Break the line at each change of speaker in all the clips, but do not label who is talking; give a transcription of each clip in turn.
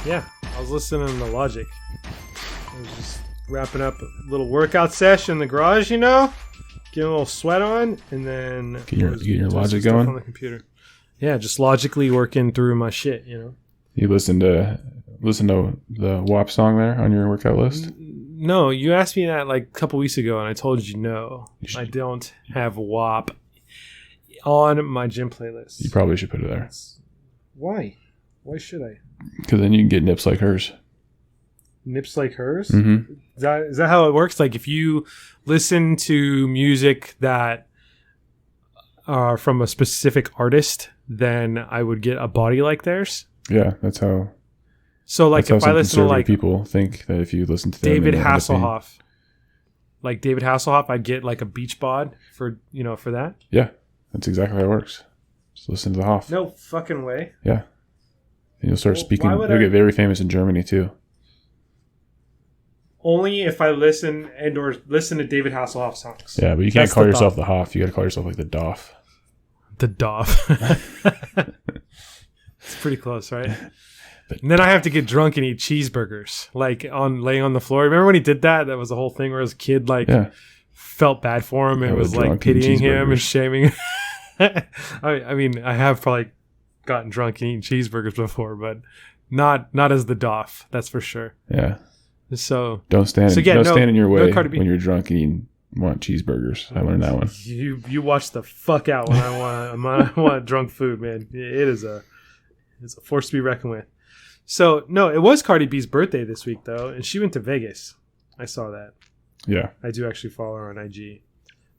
Yeah, I was listening to Logic. I was just wrapping up a little workout session in the garage, you know? Getting a little sweat on, and then...
Get your Logic going?
On the computer. Yeah, just logically working through my shit, you know?
You listen to the WAP song there on your workout list?
No, you asked me that like a couple weeks ago, and I told you no. I don't have WAP on my gym playlist.
You probably should put it there.
Why? Why should I?
Because then you can get nips like hers.
Nips like hers?
Mm-hmm.
Is that how it works? Like if you listen to music that are from a specific artist, then I would get a body like theirs?
Yeah, that's how...
So like if I listen to like...
people think that if you listen to
David Hasselhoff. Like David Hasselhoff, I'd get like a beach bod for that?
Yeah, that's exactly how it works. Just listen to the Hoff.
No fucking way.
Yeah. And you'll start speaking. You'll get very famous in Germany too.
Only if I listen to David Hasselhoff songs.
Yeah, but you can't call yourself the Hoff. You got to call yourself like the Doff.
The Doff. It's pretty close, right? And then I have to get drunk and eat cheeseburgers, like laying on the floor. Remember when he did that? That was the whole thing where his kid felt bad for him and was like pitying him and shaming him. I mean, I have probably gotten drunk and eaten cheeseburgers before, but not as the Doff. That's for sure.
Yeah.
So
don't stand in your way when you're drunk and you want cheeseburgers. I learned that one.
You watch the fuck out when I want drunk food, man. It's a force to be reckoned with. So no, it was Cardi B's birthday this week though, and she went to Vegas. I saw that.
Yeah,
I do actually follow her on IG.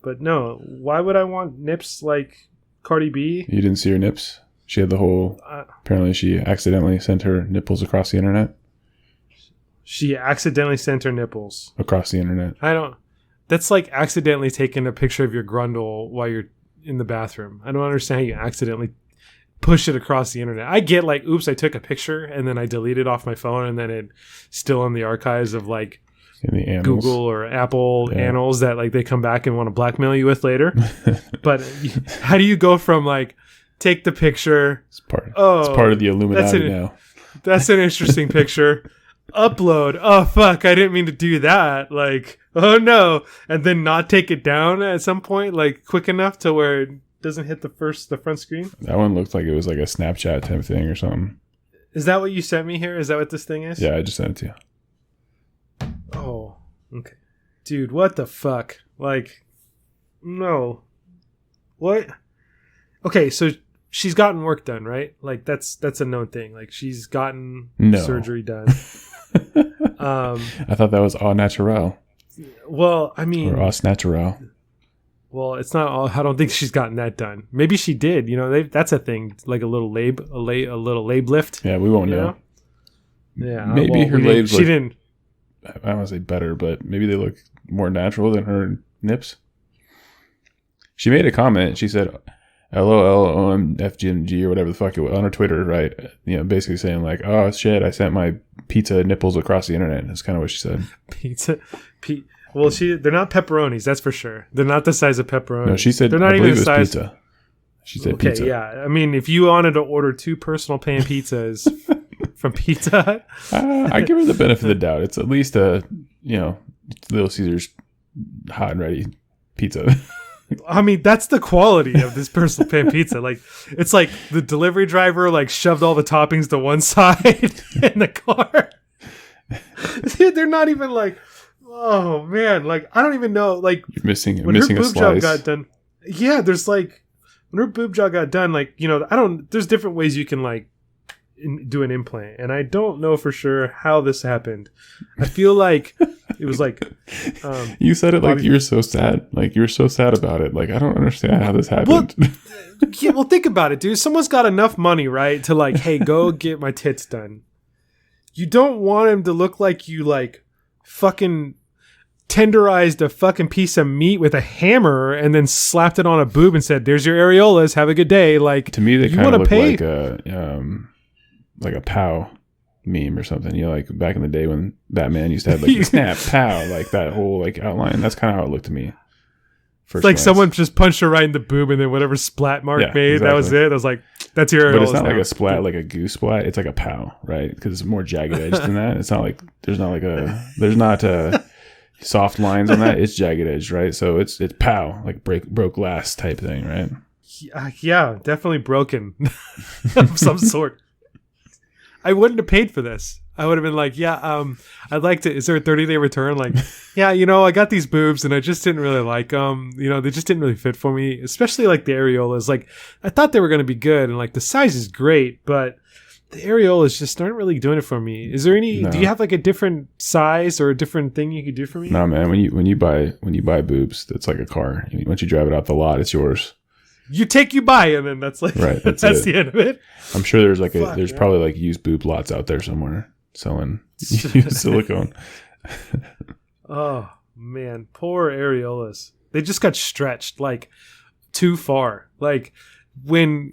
But no, why would I want nips like Cardi B?
You didn't see her nips? She had the whole... apparently she accidentally sent her nipples across the internet.
She accidentally sent her nipples.
Across the internet.
That's like accidentally taking a picture of your grundle while you're in the bathroom. I don't understand how you accidentally push it across the internet. I get like, oops, I took a picture and then I deleted off my phone and then it's still in the archives of like Google or Apple annals that like they come back and want to blackmail you with later. But how do you go from like take the picture? It's part
of the Illuminati now.
That's an interesting picture. Upload. Oh fuck! I didn't mean to do that. Like, oh no, and then not take it down at some point, like quick enough to where it doesn't hit the front screen.
That one looked like it was like a Snapchat type thing or something.
Is that what you sent me here? Is that what this thing is?
Yeah, I just sent it to you.
Oh, okay, dude. What the fuck? Like, no. What? Okay, so she's gotten work done, right? Like that's a known thing. Like she's gotten surgery done.
I thought that was au naturel.
Well, I mean,
or os natural.
Well, it's not all. I don't think she's gotten that done. Maybe she did. You know, that's a thing. Like a little little lab lift.
Yeah, we won't know.
Yeah,
maybe her labes.
She didn't.
I don't want to say better, but maybe they look more natural than her nips. She made a comment. She said, "LOL, OMFGMG," or whatever the fuck it was on her Twitter, right? You know, basically saying like, "Oh shit, I sent my pizza nipples across the internet." That's kind of what she said.
Well, they're not pepperonis, that's for sure. They're not the size of pepperonis.
No, she said
they're not even the size.
Pizza. She said pizza.
Okay, yeah. I mean, if you wanted to order 2 personal pan pizzas from Pizza Hut,
I give her the benefit of the doubt. It's at least Little Caesars hot and ready pizza.
I mean, that's the quality of this personal pan pizza. Like, it's like the delivery driver like shoved all the toppings to one side in the car. Dude, they're not even like, oh man, like I don't even know. Like
you're missing
when her
a
boob
slice.
job got done. Yeah, there's like when her boob job got done. Like there's different ways you can like do an implant, and I don't know for sure how this happened. I feel like it was like
you said it like you're so sad, like you're so sad about it. Like I don't understand how this happened.
Well, think about it, dude. Someone's got enough money, right, to like, hey, go get my tits done. You don't want him to look like you like fucking tenderized a fucking piece of meat with a hammer and then slapped it on a boob and said, "There's your areolas. Have a good day." Like
to me, they kind of look like a POW meme or something. You know, like back in the day when Batman used to have like snap, POW, like that whole like outline. That's kind of how it looked to me. First
It's like
glance.
someone just punched her right in the boob, and then whatever splat Mark
Yeah,
made, that was
exactly.
it. I was like, that's your
But it's not
areolas
like
now.
a splat, like a goose splat. It's like a pow, right? Because it's more jagged edge than that. It's not like there's not soft lines on that. It's jagged edge, right? So it's pow, like broke glass type thing, right?
Yeah, definitely broken of some sort. I wouldn't have paid for this. I would have been like, I'd like to, is there a 30-day return? Like, yeah, I got these boobs and I just didn't really like them. They just didn't really fit for me, especially like the areolas. Like, I thought they were going to be good and like the size is great, but the areolas just aren't really doing it for me. Is there any,
No.
do you have like a different size or a different thing you could do for me?
No, man. When you buy boobs, that's like a car. Once you drive it out the lot, it's yours.
You buy, and then that's like,
Right,
that's
that's it.
the end of it.
I'm sure there's
Fuck,
probably like used boob lots out there somewhere selling used silicone.
Oh man, poor areolas. They just got stretched like too far. Like when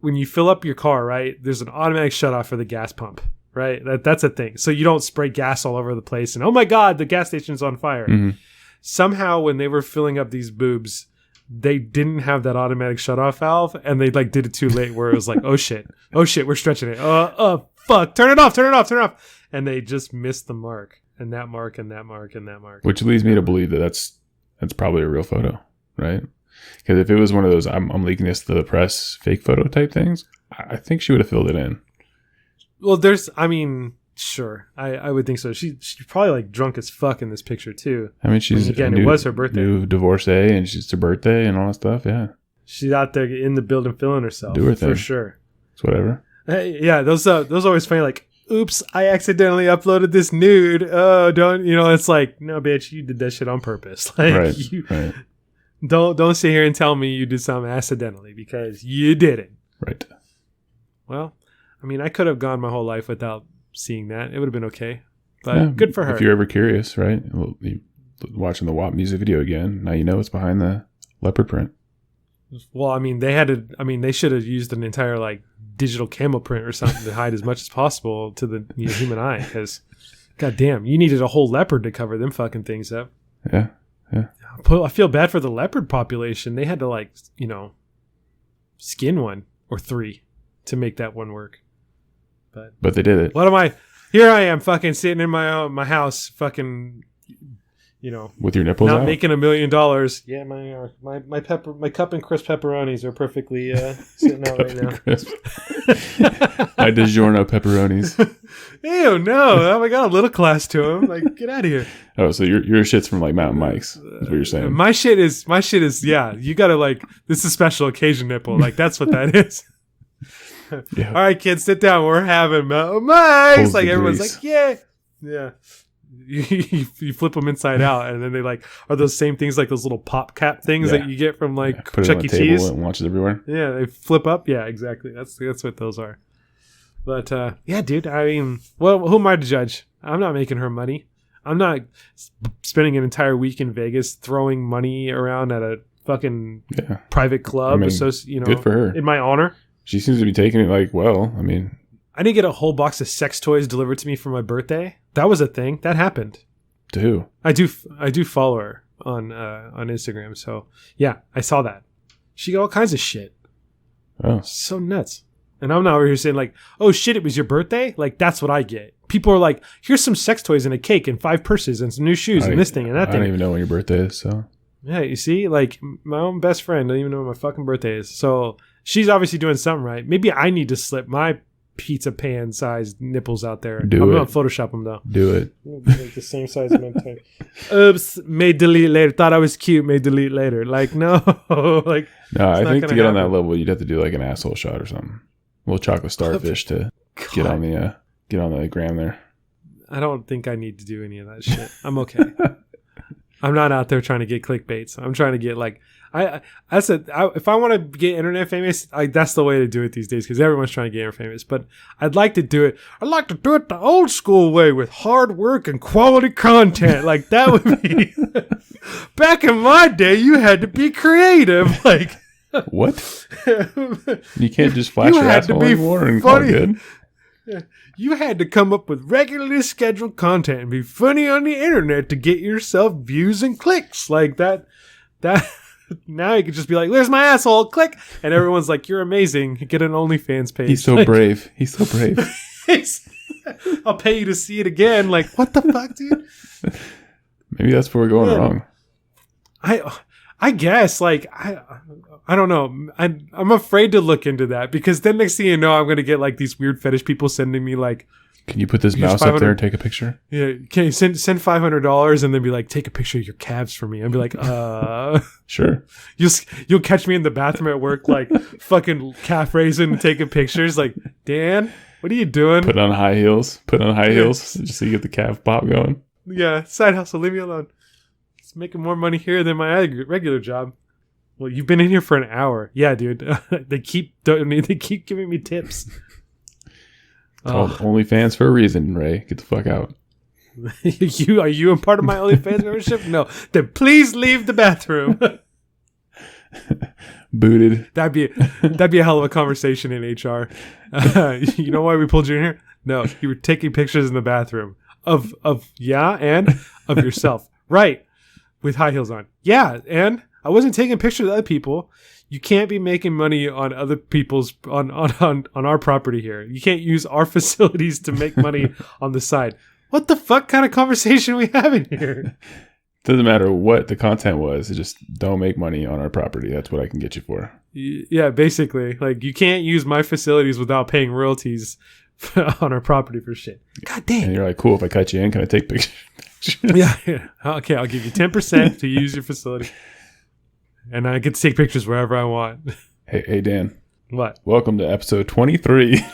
when you fill up your car, right? There's an automatic shutoff for the gas pump, right? That's a thing. So you don't spray gas all over the place and oh my god, the gas station's on fire.
Mhm.
Somehow when they were filling up these boobs, they didn't have that automatic shutoff valve and they like did it too late where it was like, oh shit, we're stretching it. Fuck, turn it off. And they just missed the mark. And that mark and that mark and that mark.
Which leads me to believe that that's probably a real photo, right? Because if it was one of those I'm leaking this to the press fake photo type things, I think she would have filled it in.
Well, sure. I would think so. She's probably like drunk as fuck in this picture too.
I mean, she's
it was her birthday.
new divorcee, and she's her birthday and all that stuff. Yeah,
She's out there in the building feeling herself.
Do her thing.
For sure.
it's whatever.
Hey, yeah, those always funny. Like, oops, I accidentally uploaded this nude. Oh, don't it's like, no, bitch, you did that shit on purpose. Like,
Right.
Don't sit here and tell me you did something accidentally because you didn't.
Right.
Well, I mean, I could have gone my whole life without seeing that. It would have been okay. But good for her.
If you're ever curious, right? Watching the WAP music video again, now you know it's behind the leopard print.
Well, I mean, they should have used an entire like digital camel print or something to hide as much as possible to the human eye. Because, goddamn, you needed a whole leopard to cover them fucking things up.
Yeah.
I feel bad for the leopard population. They had to like, skin one or three to make that one work.
But they did it.
What am I? Here I am, fucking sitting in my house, fucking,
With your nipples
not
out?
making $1 million. Yeah, my cup and crisp pepperonis are perfectly sitting out right now.
Crisp. My DiGiorno pepperonis.
Ew, no! I got a little class to them. Like, get out of here.
Oh, so your shit's from like Mountain Mike's, is what you're saying.
My shit is. Yeah, you gotta like. This is a special occasion nipple. Like that's what that is.
Yeah.
All right, kids, sit down. We're having Mountain Mike's.
Pulls
Like
the
everyone's
grease.
like, yeah. You flip them inside out, and then they like are those same things like those little pop cap things
Yeah.
that you get from like
Put it
Chuck
on
E.
the table
Cheese.
and launches everywhere.
Yeah, they flip up. Yeah, exactly. That's what those are. But yeah, dude. I mean, well, who am I to judge? I'm not making her money. I'm not spending an entire week in Vegas throwing money around at a fucking
Yeah.
private club.
I mean, good for her.
In my honor.
She seems to be taking it like, well, I mean,
I didn't get a whole box of sex toys delivered to me for my birthday. That was a thing. That happened.
to who?
I do follow her on Instagram. So yeah, I saw that. She got all kinds of shit.
Oh,
So nuts. And I'm not over here saying like, oh shit, it was your birthday? Like that's what I get. People are like, here's some sex toys and a cake and 5 purses and some new shoes and this thing and that
I
thing.
don't even know when your birthday is, so.
Yeah, you see, like my own best friend doesn't even know when my fucking birthday is. So she's obviously doing something right. Maybe I need to slip my pizza pan sized nipples out there. I'm gonna Photoshop them though.
Do it.
Like the same size as my tongue. Oops, may delete later. Thought I was cute, may delete later. Like no, like
No, I
not
think to
gonna
get on that
happen.
level, you'd have to do like an asshole shot or something. A little chocolate starfish to get on the gram there.
I don't think I need to do any of that shit. I'm okay. I'm not out there trying to get clickbaits. I'm trying to get like if I want to get internet famous, that's the way to do it these days because everyone's trying to get internet famous. But I'd like to do it. I'd like to do it the old school way with hard work and quality content. Like that would be. Back in my day, you had to be creative. Like
What? You can't just flash
You
your
had to
asshole
be
anymore and call it
funny.
good?
You had to come up with regularly scheduled content and be funny on the internet to get yourself views and clicks like that. Now you could just be like, "There's my asshole," click, and everyone's like, "You're amazing." Get an OnlyFans page.
He's so brave. He's so brave.
I'll pay you to see it again. Like, what the fuck, dude?
Maybe that's where we're going wrong.
I guess, like, I don't know. I'm afraid to look into that because then next thing you know, I'm going to get like these weird fetish people sending me like,
"Can you put this mouse up there and take a picture?"
Yeah. Can you send $500 and then be like, "Take a picture of your calves for me." I'd be like,
Sure.
You'll catch me in the bathroom at work, like fucking calf raising and taking pictures. Like, Dan, what are you doing?
Put on high heels just so you get the calf pop going.
Yeah. Side hustle. Leave me alone. It's making more money here than my regular job. Well, you've been in here for an hour. Yeah, dude. They keep giving me tips.
Called OnlyFans for a reason, Ray. Get the fuck out.
Are you a part of my OnlyFans membership? No. Then please leave the bathroom.
Booted.
That'd be a hell of a conversation in HR. You know why we pulled you in here? No, you were taking pictures in the bathroom of yourself. Right. With high heels on. Yeah, and I wasn't taking pictures of other people. You can't be making money on other people's on our property here. You can't use our facilities to make money on the side. What the fuck kind of conversation are we having here?
Doesn't matter what the content was. It just don't make money on our property. That's what I can get you for.
Yeah, basically. Like, you can't use my facilities without paying royalties on our property for shit. God damn.
And you're like, "Cool, if I cut you in, can I take pictures?"
Yeah. Okay, I'll give you 10% to use your facility. And I get to take pictures wherever I want.
Hey, Dan.
What?
Welcome to episode 23.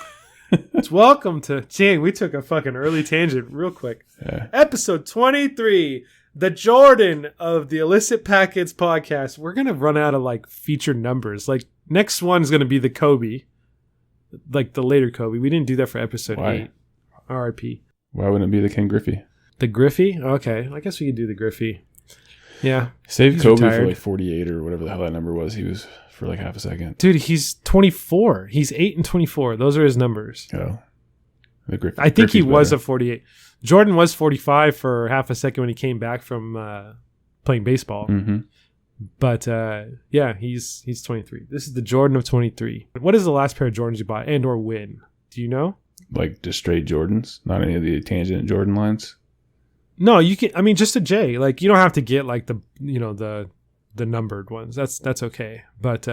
It's welcome to... Dang, we took a fucking early tangent real quick.
Yeah.
Episode 23. The Jordan of the Illicit Packets podcast. We're going to run out of, like, featured numbers. Like, next one's going to be the Kobe. Like, the later Kobe. We didn't do that for episode 8. RIP.
Why wouldn't it be the King Griffey?
The Griffey? Okay. I guess we could do the Griffey. Yeah.
Save
He's
Kobe
retired.
for like 48 or whatever the hell that number was. He was for like half a second.
Dude, he's 24. He's 8 and 24. Those are his numbers.
Oh. The Griffey.
I think he
Griffey's
was
better.
a 48. Jordan was 45 for half a second when he came back from playing baseball.
Mm-hmm.
But yeah, he's 23. This is the Jordan of 23. What is the last pair of Jordans you bought and or when? Do you know?
Like just straight Jordans, not any of the tangent Jordan lines.
No, you can. I mean, just a J. Like, you don't have to get like the numbered ones. That's okay. But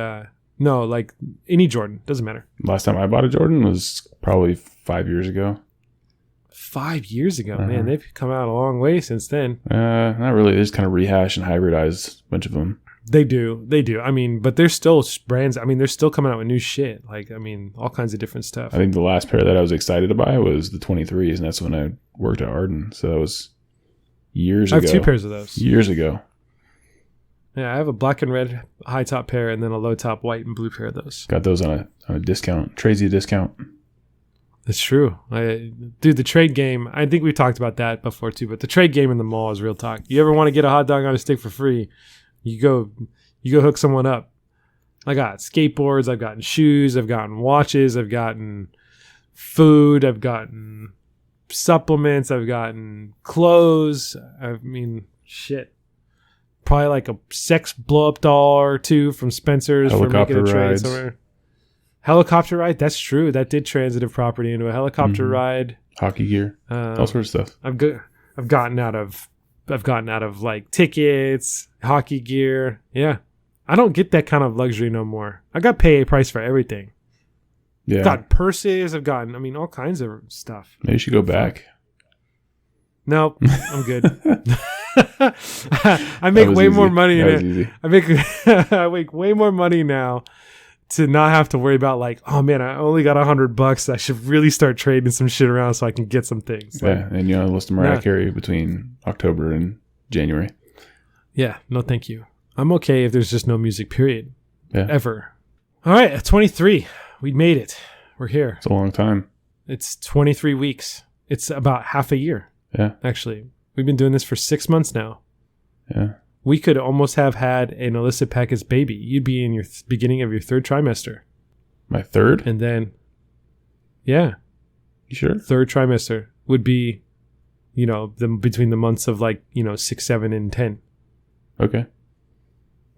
no, like any Jordan doesn't matter.
Last time I bought a Jordan was probably 5 years ago.
5 years ago, man. They've come out a long way since then.
Not really. They just kind of rehash and hybridize a bunch of them.
They do. I mean, but there's still brands. I mean, they're still coming out with new shit. Like, I mean, all kinds of different stuff.
I think the last pair that I was excited to buy was the 23s, and that's when I worked at Arden. So that was years ago.
I have 2 pairs of those.
Years ago.
Yeah, I have a black and red high top pair and then a low top white and blue pair of those.
Got those on a discount. Tradesy discount.
That's true. Dude, the trade game, I think we've talked about that before too, but the trade game in the mall is real talk. You ever want to get a hot dog on a stick for free, you go hook someone up. I got skateboards, I've gotten shoes, I've gotten watches, I've gotten food, I've gotten supplements, I've gotten clothes. I mean, shit. Probably like a sex blow-up doll or two from Spencer's for making a trade somewhere. Helicopter ride, that's true. That did transitive property into a helicopter ride.
Hockey gear, all sorts of stuff.
I've gotten out of like tickets, hockey gear. Yeah, I don't get that kind of luxury no more. I got pay a price for everything.
Yeah,
I've got purses. I've gotten, I mean, all kinds of stuff.
Maybe you should go back.
Nope, I'm good. I make way more money. I make way more money now to not have to worry about like, oh man, I only got $100. I should really start trading some shit around so I can get some things. Like,
yeah, and you know, list of Mariah Carey between October and January.
Yeah, no, thank you. I'm okay if there's just no music. Period.
Yeah,
ever. All right, at 23, we made it. We're here.
It's a long time.
It's 23 weeks. It's about half a year.
Yeah,
actually, we've been doing this for 6 months now.
Yeah.
We could almost have had an illicit packets baby. You'd be in your beginning of your 3rd trimester.
My 3rd?
And then, yeah.
You sure?
Third trimester would be, between the months of 6, 7, and 10.
Okay.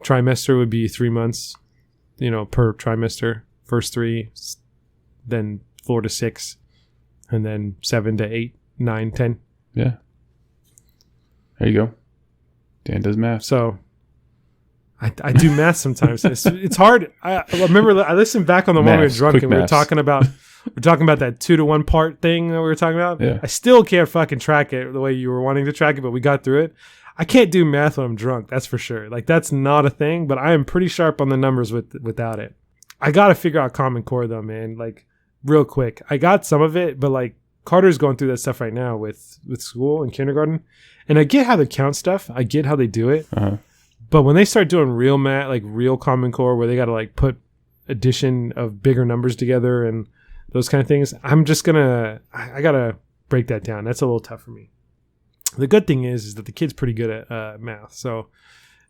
Trimester would be 3 months, per trimester. First 3, then 4 to 6, and then 7 to 8, 9, 10.
Yeah. There you go. Dan does math.
So I do math sometimes. It's hard. I remember I listened back on the one we were drunk and we were talking about that 2 to 1 part thing that we were talking about.
Yeah.
I still can't fucking track it the way you were wanting to track it, but we got through it. I can't do math when I'm drunk. That's for sure. That's not a thing, but I am pretty sharp on the numbers without it. I got to figure out Common Core though, man. Real quick. I got some of it, but Carter's going through that stuff right now with school and kindergarten. And I get how they count stuff. I get how they do it.
Uh-huh.
But when they start doing real math, real Common Core, where they got to put addition of bigger numbers together and those kind of things, I'm just I got to break that down. That's a little tough for me. The good thing is that the kid's pretty good at math. So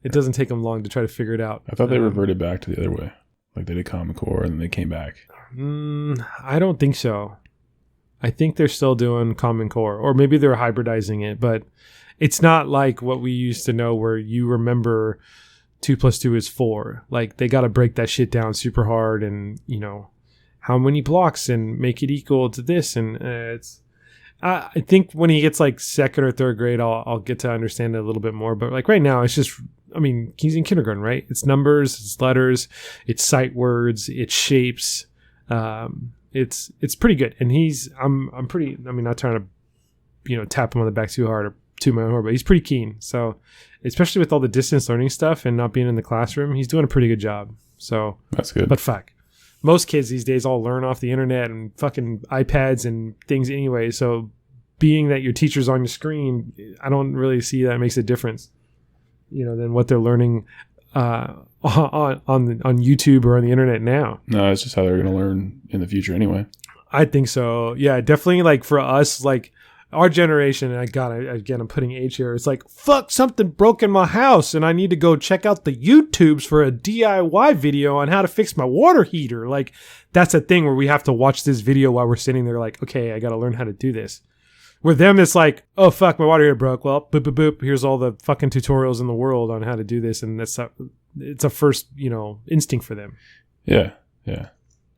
it doesn't take them long to try to figure it out.
I thought they reverted back to the other way. They did Common Core and then they came back.
I don't think so. I think they're still doing Common Core, or maybe they're hybridizing it, but it's not like what we used to know where you remember 2 + 2 is 4. They got to break that shit down super hard and, how many blocks and make it equal to this. And I think when he gets 2nd or 3rd grade, I'll get to understand it a little bit more. But right now, it's just, he's in kindergarten, right? It's numbers, it's letters, it's sight words, it's shapes. It's pretty good. And I'm pretty, not trying to, tap him on the back too hard or toot my own horn, but he's pretty keen. So especially with all the distance learning stuff and not being in the classroom, he's doing a pretty good job. So
that's good.
But fuck, most kids these days all learn off the internet and fucking iPads and things anyway. So being that your teacher's on your screen, I don't really see that makes a difference, than what they're learning on YouTube or on the internet now.
No, it's just how they're going to learn in the future anyway.
I think so. Yeah, definitely. For us, our generation, and I'm putting age here. It's fuck, something broke in my house, and I need to go check out the YouTubes for a DIY video on how to fix my water heater. That's a thing where we have to watch this video while we're sitting there. Okay, I got to learn how to do this. With them, it's oh fuck, my water heater broke. Well, boop boop boop. Here's all the fucking tutorials in the world on how to do this, and it's a first instinct for them.
Yeah, yeah.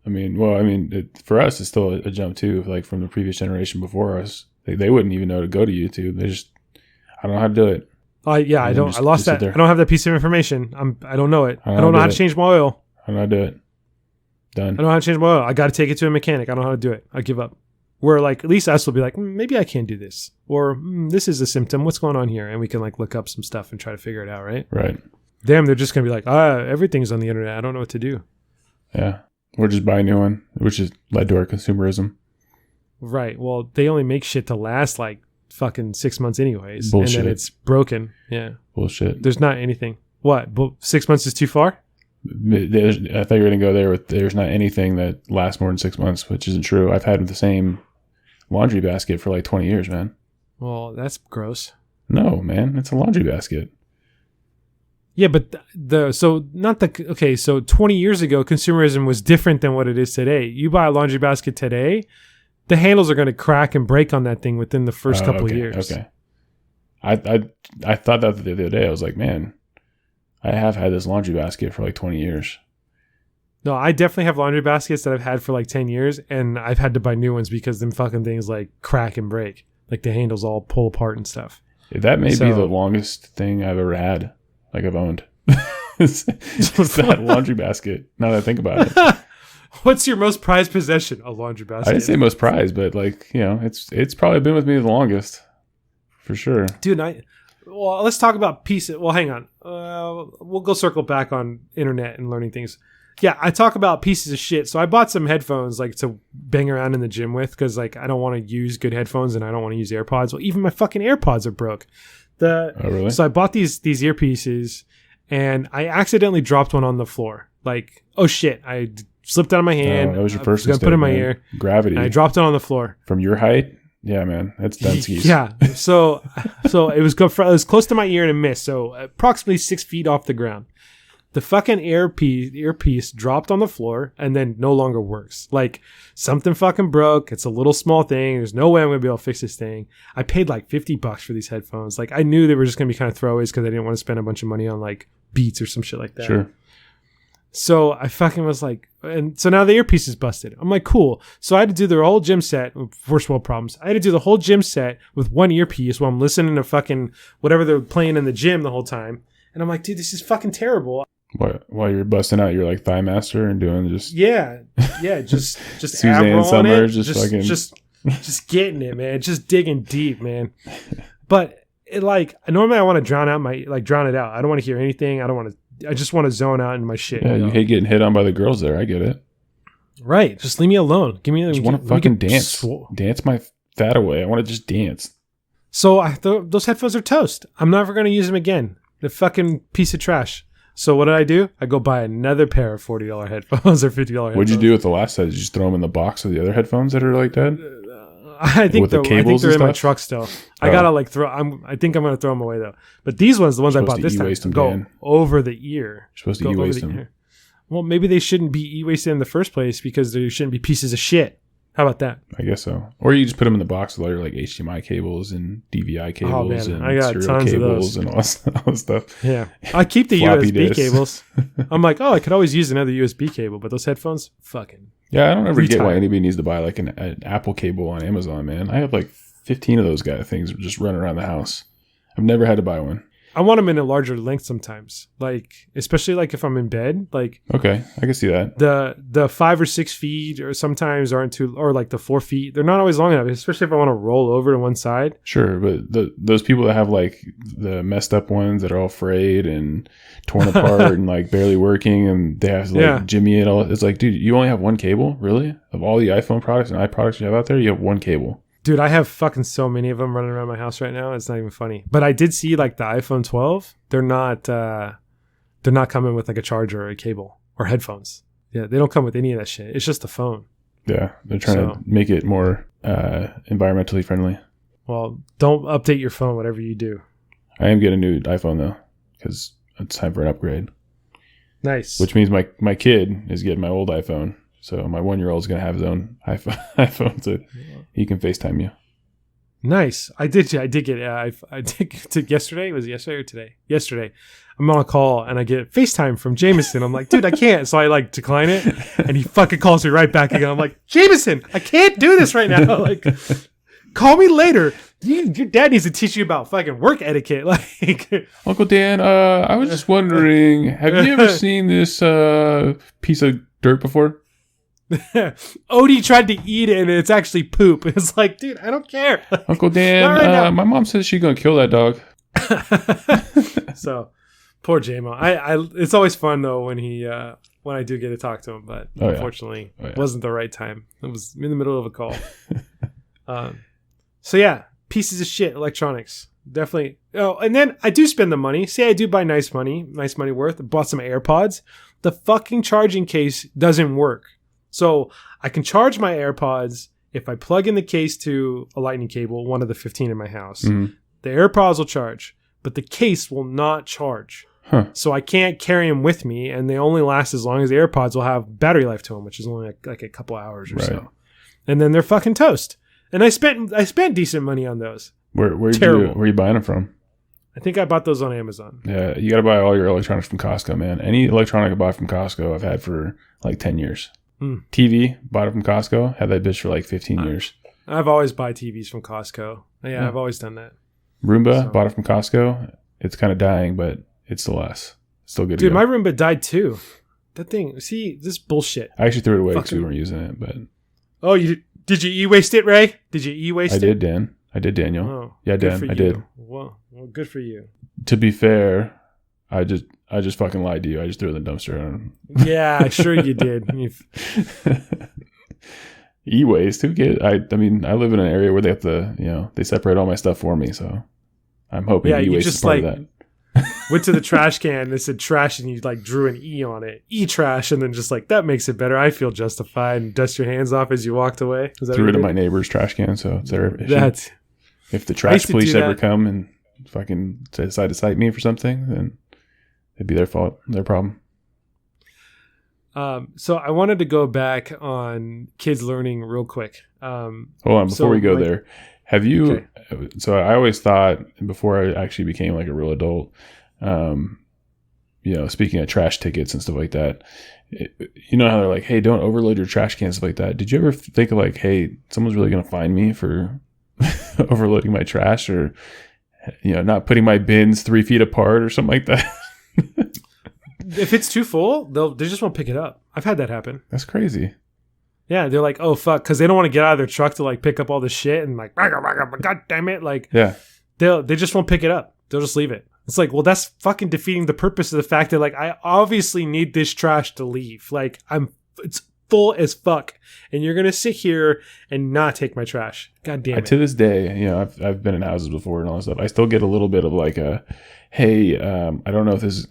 For us, it's still a jump too. From the previous generation before us. They wouldn't even know to go to YouTube. I don't know how to do it.
Yeah, I don't. I lost that. I don't have that piece of information. I don't know it. I don't know how to change my oil.
I don't know how to do it. Done.
I don't know how to change my oil. I got to take it to a mechanic. I don't know how to do it. I give up. Where at least us will be maybe I can do this, or this is a symptom. What's going on here? And we can look up some stuff and try to figure it out. Right.
Right.
Them, they're just gonna be everything's on the internet. I don't know what to do.
Yeah. Or just buy a new one, which has led to our consumerism.
Right. Well, they only make shit to last fucking 6 months anyways.
Bullshit.
And then it's broken. Yeah.
Bullshit.
There's not anything. What? 6 months is too far?
I thought you were going to go there with there's not anything that lasts more than 6 months, which isn't true. I've had the same laundry basket for 20 years, man.
Well, that's gross.
No, man. It's a laundry basket.
Yeah, but so 20 years ago, consumerism was different than what it is today. You buy a laundry basket today, the handles are going to crack and break on that thing within the first couple of years.
Okay. I thought that the other day. I was like, man, I have had this laundry basket for 20 years.
No, I definitely have laundry baskets that I've had for 10 years, and I've had to buy new ones because them fucking things crack and break. The handles all pull apart and stuff.
That may be the longest thing I've ever had. I've owned. it's that laundry basket. Now that I think about it.
What's your most prized possession? A laundry basket.
I didn't say most prized, but it's probably been with me the longest, for sure.
Dude, let's talk about pieces. Well, hang on. We'll go circle back on internet and learning things. Yeah, I talk about pieces of shit. So I bought some headphones to bang around in the gym with because I don't want to use good headphones and I don't want to use AirPods. Well, even my fucking AirPods are broke.
Oh, really?
So I bought these earpieces and I accidentally dropped one on the floor. Oh shit! I slipped out of my hand.
That was your first
mistake. I put it in my ear.
Gravity.
And I dropped it on the floor.
From your height? Yeah, man. That's Dunsky's.
Yeah. So it was close to my ear and it missed. So approximately 6 feet off the ground. The fucking earpiece dropped on the floor and then no longer works. Like something fucking broke. It's a little small thing. There's no way I'm gonna be able to fix this thing. I paid like $50 for these headphones. Like I knew they were just gonna be kind of throwaways because I didn't want to spend a bunch of money on like Beats or some shit like that.
Sure.
So I fucking was like, and so now the earpiece is busted. I'm like, cool. So I had to do the whole gym set. First world problems. I had to do the whole gym set with one earpiece while I'm listening to fucking whatever they're playing in the gym the whole time. And I'm like, dude, this is fucking terrible.
What? While you're busting out your like Thigh Master and doing just
just
Suzanne Summer,
just getting it, man, just digging deep, man. But it like normally I want to drown it out. I don't want to hear anything. I just want to zone out in my shit.
Yeah, you hate getting hit on by the girls there. I get it.
Right, just leave me alone. Give me.
I just want to fucking dance. Dance my fat away. I want to just dance.
So those headphones are toast. I'm never going to use them again. The fucking piece of trash. So what did I do? I go buy another pair of $40 headphones or $50 headphones.
What'd you do with the last set? Did you just throw them in the box of the other headphones that are like that?
I think they're in my truck still. I gotta like throw. I think I'm gonna throw them away though. But these ones, the ones I bought this time, go over the ear.
You're supposed to e-waste them.
Well, maybe they shouldn't be e-wasted in the first place because there shouldn't be pieces of shit. How about that?
I guess so. Or you just put them in the box with all your like HDMI cables and DVI cables and
I got tons
cables
of
those. And all that stuff.
Yeah. I keep the USB cables. I'm like, I could always use another USB cable, but those headphones, fucking.
Yeah, I don't ever get why anybody needs to buy like an Apple cable on Amazon, man. I have like 15 of those things just running around the house. I've never had to buy one.
I want them in a larger length sometimes, like especially like if I'm in bed. Like
okay, I can see that.
The 5 or 6 feet or sometimes aren't too, or like the 4 feet. They're not always long enough, especially if I want to roll over to one side.
Sure, but those people that have like the messed up ones that are all frayed and torn apart and like barely working, and they have to like jimmy it all. It's like, dude, you only have one cable, really? Of all the iPhone products and iProducts you have out there, you have one cable.
Dude, I have fucking so many of them running around my house right now. It's not even funny. But I did see like the iPhone 12. They're not coming with like a charger or a cable or headphones. Yeah, they don't come with any of that shit. It's just a phone.
Yeah, they're trying to make it more environmentally friendly.
Well, don't update your phone, whatever you do.
I am getting a new iPhone though, because it's time for an upgrade.
Nice.
Which means my kid is getting my old iPhone. So my 1-year-old is going to have his own iPhone so he can FaceTime you.
Nice. I did get I did yesterday. Was it yesterday or today? Yesterday. I'm on a call and I get FaceTime from Jameson. I'm like, dude, I can't. So I like decline it and he fucking calls me right back again. I'm like, Jameson, I can't do this right now. Like, call me later. Your dad needs to teach you about fucking work etiquette. Like,
Uncle Dan, I was just wondering, have you ever seen this piece of dirt before?
Odie tried to eat it and it's actually poop. It's like, dude, I don't care.
Uncle Dan, my mom says she's gonna kill that dog.
So poor JMO. I it's always fun though when I do get to talk to him, but unfortunately it wasn't the right time. It was in the middle of a call. So yeah, pieces of shit electronics. Definitely. Oh, and then I do spend the money. Say I do buy nice money worth. I bought some AirPods. The fucking charging case doesn't work. So I can charge my AirPods if I plug in the case to a lightning cable, one of the 15 in my house. Mm-hmm. The AirPods will charge, but the case will not charge. Huh. So I can't carry them with me, and they only last as long as the AirPods will have battery life to them, which is only like a couple hours or so. And then they're fucking toast. And I spent decent money on those.
Where are you buying them from?
I think I bought those on Amazon.
Yeah, you got to buy all your electronics from Costco, man. Any electronic I buy from Costco, I've had for like 10 years. TV, bought it from Costco, had that bitch for like 15 years.
I've always buy TVs from Costco. Yeah, I've always done that.
Roomba, bought it from Costco. It's kind of dying, but it still lasts. It's still good.
Dude, my Roomba died too. That thing, see, this bullshit.
I actually threw it away because we weren't using it, but...
Oh, did you e-waste it, Ray? Did you e-waste it?
I did, Dan. I did, Daniel.
Oh,
yeah, Dan, I did.
Well, good for you.
To be fair, I just fucking lied to you. I just threw it in the dumpster.
Yeah, sure you did.
E-waste. Who cares? I mean, I live in an area where they have to, they separate all my stuff for me. So I'm hoping e-waste is part of that.
Went to the trash can. They said trash, and you like drew an E on it. E-trash, and then just like that makes it better. I feel justified. And dust your hands off as you walked away.
Threw it in my neighbor's trash can. So it's their issue. If the trash police ever come and fucking decide to cite me for something, then it'd be their fault, their problem.
So I wanted to go back on kids learning real quick.
Hold on, before we go there, have you? Okay. So I always thought before I actually became like a real adult, speaking of trash tickets and stuff like that, you know how they're like, hey, don't overload your trash cans, stuff like that. Did you ever think of like, hey, someone's really going to find me for overloading my trash, or not putting my bins 3 feet apart or something like that?
If it's too full, they just won't pick it up. I've had that happen.
That's crazy.
Yeah, they're like, oh fuck, because they don't want to get out of their truck to like pick up all this shit and like, god damn it, like, yeah, they just won't pick it up. They'll just leave it. It's like, well, that's fucking defeating the purpose of the fact that like I obviously need this trash to leave. Like it's full as fuck, and you're gonna sit here and not take my trash. God damn it.
To this day, I've been in houses before and all that stuff. I still get a little bit of like a, hey, I don't know if this is,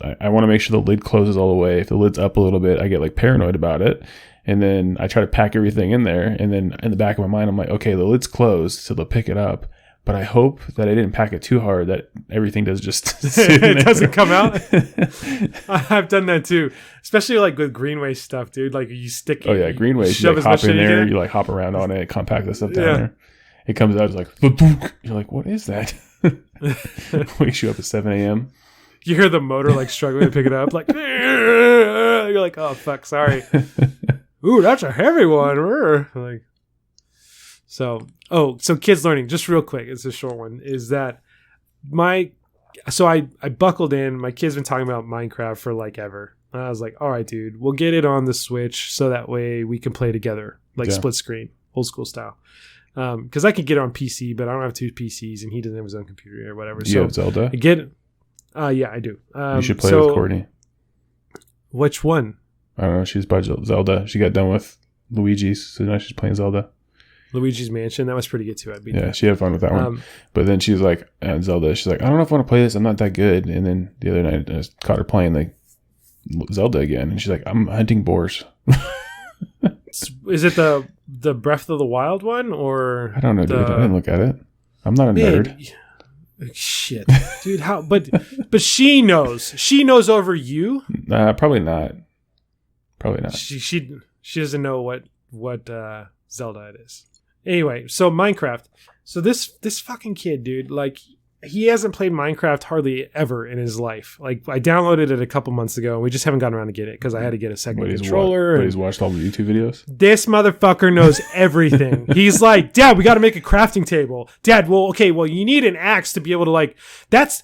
I want to make sure the lid closes all the way. If the lid's up a little bit, I get like paranoid about it. And then I try to pack everything in there. And then in the back of my mind, I'm like, okay, the lid's closed, so they'll pick it up. But I hope that I didn't pack it too hard, that everything does just
it doesn't come out. I've done that too, especially like with Greenway stuff, dude. Like you stick it.
Oh yeah, Greenway. You like hop in there, you like hop around on it, compact the stuff down there. It comes out, it's like, you're like, what is that? Wakes you up at 7 a.m.
You hear the motor like struggling to pick it up, like you're like, oh fuck, sorry. Ooh, that's a heavy one. Like, so kids learning, just real quick, it's a short one, is that I buckled in. My kid's been talking about Minecraft for like ever. And I was like, all right, dude, we'll get it on the Switch so that way we can play together, like split screen, old school style. Because I could get it on PC, but I don't have 2 PCs, and he doesn't have his own computer or whatever.
Do you have Zelda?
Yeah, I do.
You should play with Courtney.
Which one?
I don't know. She's by Zelda. She got done with Luigi's, so now she's playing Zelda.
Luigi's Mansion. That was pretty good too.
She had fun with that one. But then she's like, Zelda. She's like, I don't know if I want to play this. I'm not that good. And then the other night, I just caught her playing like Zelda again, and she's like, I'm hunting boars.
Is it the Breath of the Wild one, or
I don't know, dude. I didn't look at it. I'm not a nerd.
Shit, dude. How? But she knows. She knows over you.
Probably not. Probably not.
She doesn't know what Zelda it is. Anyway, so Minecraft. So this fucking kid, dude, like he hasn't played Minecraft hardly ever in his life. Like I downloaded it a couple months ago, and we just haven't gotten around to get it because I had to get a second controller.
But he's watched all the YouTube videos.
This motherfucker knows everything. He's like, Dad, we got to make a crafting table. Dad, well, you need an axe to be able to like. That's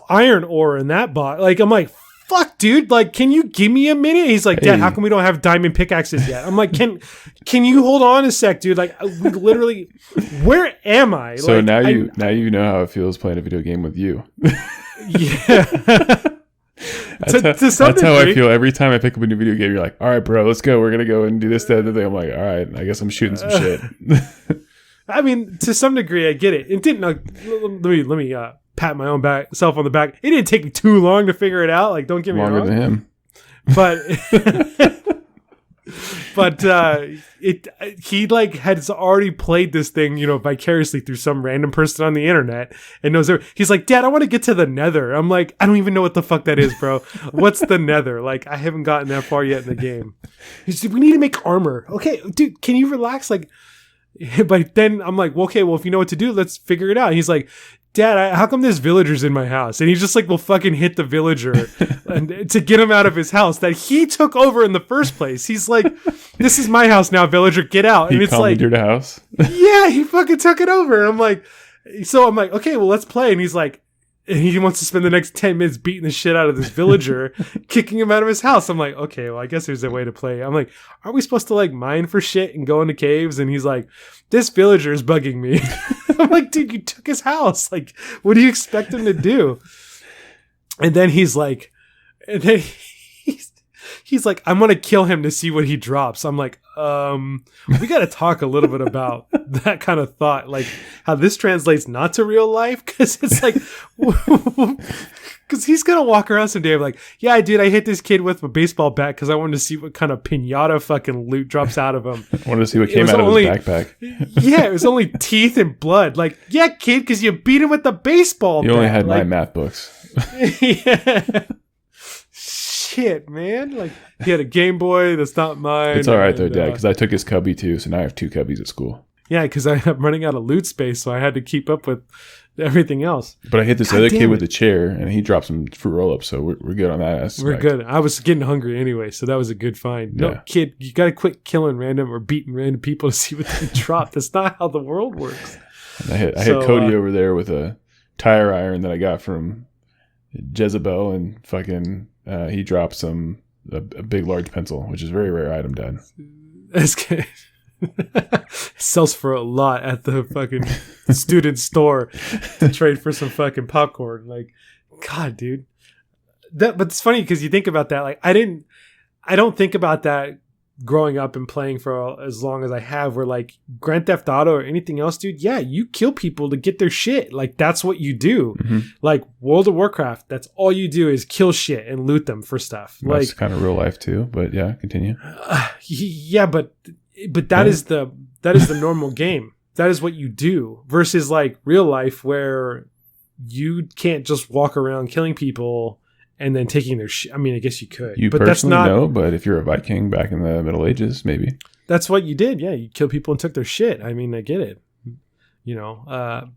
iron ore in that bot. Like I'm like, fuck, dude. Like, can you give me a minute? He's like, Dad, how come we don't have diamond pickaxes yet? I'm like, can you hold on a sec, dude? Like, we literally, where am I?
So
like,
now you know how it feels playing a video game with you.
Yeah.
That's how I feel every time I pick up a new video game. You're like, all right, bro, let's go. We're gonna go and do this, that, and the thing. I'm like, all right, I guess I'm shooting some shit.
I mean, to some degree, I get it. It didn't. Let me pat my own self on the back. It didn't take me too long to figure it out. Like, don't get me wrong.
Longer than him.
But he like has already played this thing, vicariously through some random person on the internet and knows it. He's like, Dad, I want to get to the Nether. I'm like, I don't even know what the fuck that is, bro. What's the Nether? Like, I haven't gotten that far yet in the game. He's like, we need to make armor. Okay, dude, can you relax? Like, but then I'm like, well, okay, well, if you know what to do, let's figure it out. And he's like, Dad, how come there's villagers in my house? And he just like will fucking hit the villager and to get him out of his house that he took over in the first place. He's like, this is my house now, villager, get out. And
he
it's like,
your house.
Yeah, he fucking took it over. And I'm like, okay, well, let's play. And he's like, and he wants to spend the next 10 minutes beating the shit out of this villager, kicking him out of his house. I'm like, okay, well, I guess there's a way to play. I'm like, aren't we supposed to like mine for shit and go into caves? And he's like, this villager is bugging me. I'm like, dude, you took his house. Like, what do you expect him to do? And then he's like, he's like, I'm going to kill him to see what he drops. I'm like, we got to talk a little bit about that kind of thought, like how this translates not to real life. Cause it's like, cause he's going to walk around someday and be like, yeah, dude, I hit this kid with a baseball bat cause I wanted to see what kind of pinata fucking loot drops out of him.
I wanted to see what came out of his backpack.
Yeah, it was only teeth and blood. Like, yeah, kid, cause you beat him with the baseball bat.
You only had my math books.
Yeah. kid, man. Like, he had a Game Boy that's not mine.
It's all right, though, Dad, because I took his cubby, too, so now I have 2 cubbies at school.
Yeah, because I'm running out of loot space, so I had to keep up with everything else.
But I hit this other kid with a chair, and he dropped some fruit roll-ups, so we're good on that aspect.
We're good. I was getting hungry anyway, so that was a good find. No, kid, you got to quit killing random or beating random people to see what they drop. That's not how the world works.
And I hit Cody over there with a tire iron that I got from Jezebel, and fucking he dropped a big large pencil, which is a very rare item, Dad.
That's good. It sells for a lot at the fucking student store to trade for some fucking popcorn. Like, God, dude. But it's funny because you think about that. Like, I don't think about that growing up and playing for as long as I have, where like Grand Theft Auto or anything else, dude, yeah, you kill people to get their shit. Like, that's what you do. Mm-hmm. Like World of Warcraft, that's all you do is kill shit and loot them for stuff.
That's
like
kind of real life too, but yeah, continue.
Yeah, but that is the normal game. That is what you do, versus like real life where you can't just walk around killing people and then taking their shit. I mean, I guess you could.
You
but
personally
that's not,
know, but if you're a Viking back in the Middle Ages, maybe.
That's what you did. Yeah, you killed people and took their shit. I mean, I get it. You know,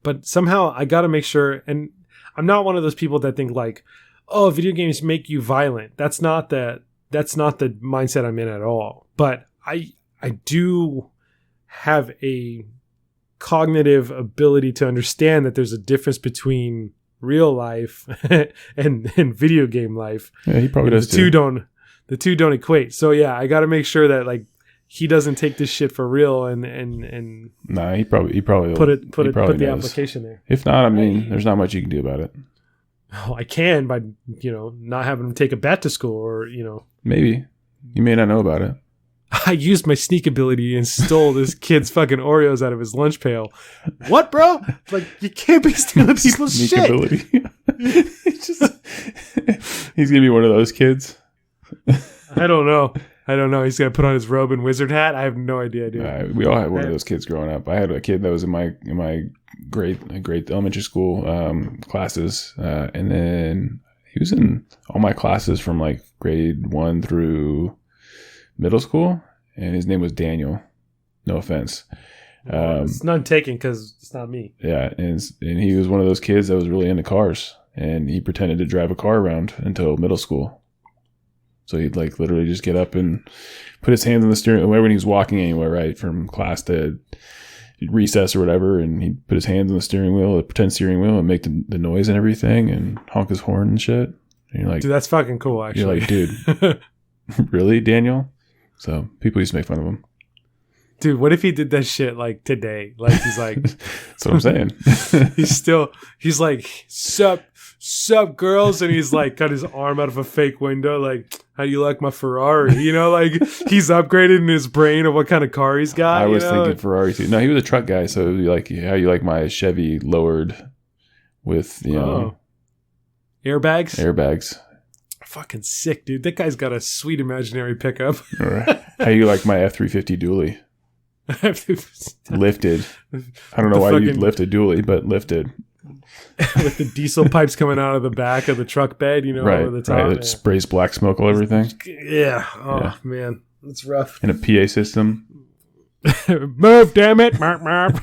but somehow I got to make sure, and I'm not one of those people that think like, oh, video games make you violent. That's not the mindset I'm in at all. But I do have a cognitive ability to understand that there's a difference between real life and video game life.
Yeah, he probably does
too. The two don't equate. So yeah, I got to make sure that like he doesn't take this shit for real and
nah, he probably
put the application there.
If not, I mean, there's not much you can do about it.
Oh, I can by not having him take a bat to school, or
maybe you may not know about it.
I used my sneak ability and stole this kid's fucking Oreos out of his lunch pail. What, bro? Like, you can't be stealing people's
sneak
shit.
Ability. He's gonna be one of those kids.
I don't know. He's gonna put on his robe and wizard hat. I have no idea, dude.
We all had one of those kids growing up. I had a kid that was in my grade elementary school classes, and then he was in all my classes from like grade 1 through middle school, and his name was Daniel. No offense.
It's none taken because it's not me.
Yeah, and he was one of those kids that was really into cars, and he pretended to drive a car around until middle school. So he'd like literally just get up and put his hands on the steering wheel when he was walking anywhere, right, from class to recess or whatever, and he'd put his hands on the steering wheel, the pretend steering wheel, and make the noise and everything, and honk his horn and shit. And you're like,
dude, that's fucking cool. Actually,
you're like, dude, really, Daniel? So people used to make fun of him.
Dude, what if he did that shit like today? Like, he's like,
that's what I'm saying.
he's like, sup girls, and he's like got his arm out of a fake window, like, how do you like my Ferrari? Like he's upgraded in his brain of what kind of car he's got.
I was thinking Ferrari too. No, he was a truck guy, so it'd be like, how you like my Chevy lowered with airbags.
Fucking sick, dude. That guy's got a sweet imaginary pickup.
How you like my F-350 dually? Lifted. I don't know why you'd lift a dually, but lifted.
With the diesel pipes coming out of the back of the truck bed, over the top.
Right. It sprays black smoke all everything.
Yeah. Oh, man. That's rough.
And a PA system.
Move, damn it. Marp, marp.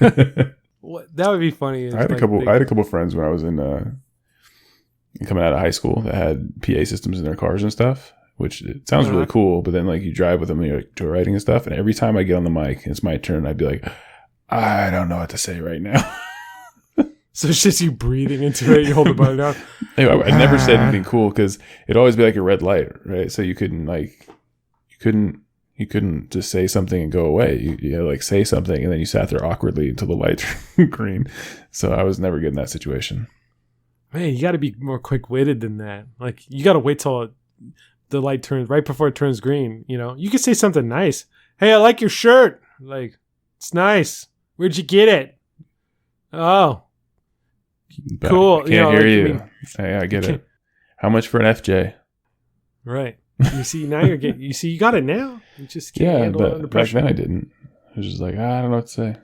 That would be funny.
I had a couple friends when I was in coming out of high school that had PA systems in their cars and stuff, which it sounds really cool, but then like you drive with them and you're like joyriding and stuff, and every time I get on the mic and it's my turn, I'd be like, I don't know what to say right now.
So it's just you breathing into it, you hold the button down.
Anyway, I never said anything cool because it'd always be like a red light, right? So you couldn't just say something and go away. You had to like say something and then you sat there awkwardly until the light turned green. So I was never good in that situation.
Man, you got to be more quick-witted than that. Like, you got to wait till the light turns, right before it turns green, You could say something nice. Hey, I like your shirt. Like, it's nice. Where'd you get it? Oh.
But
cool.
I can't hear you. I get it. How much for an FJ?
Right. You see, now you're getting, you got it now. You just can't handle it under pressure.
Back then I didn't. I was just like, I don't know what to say.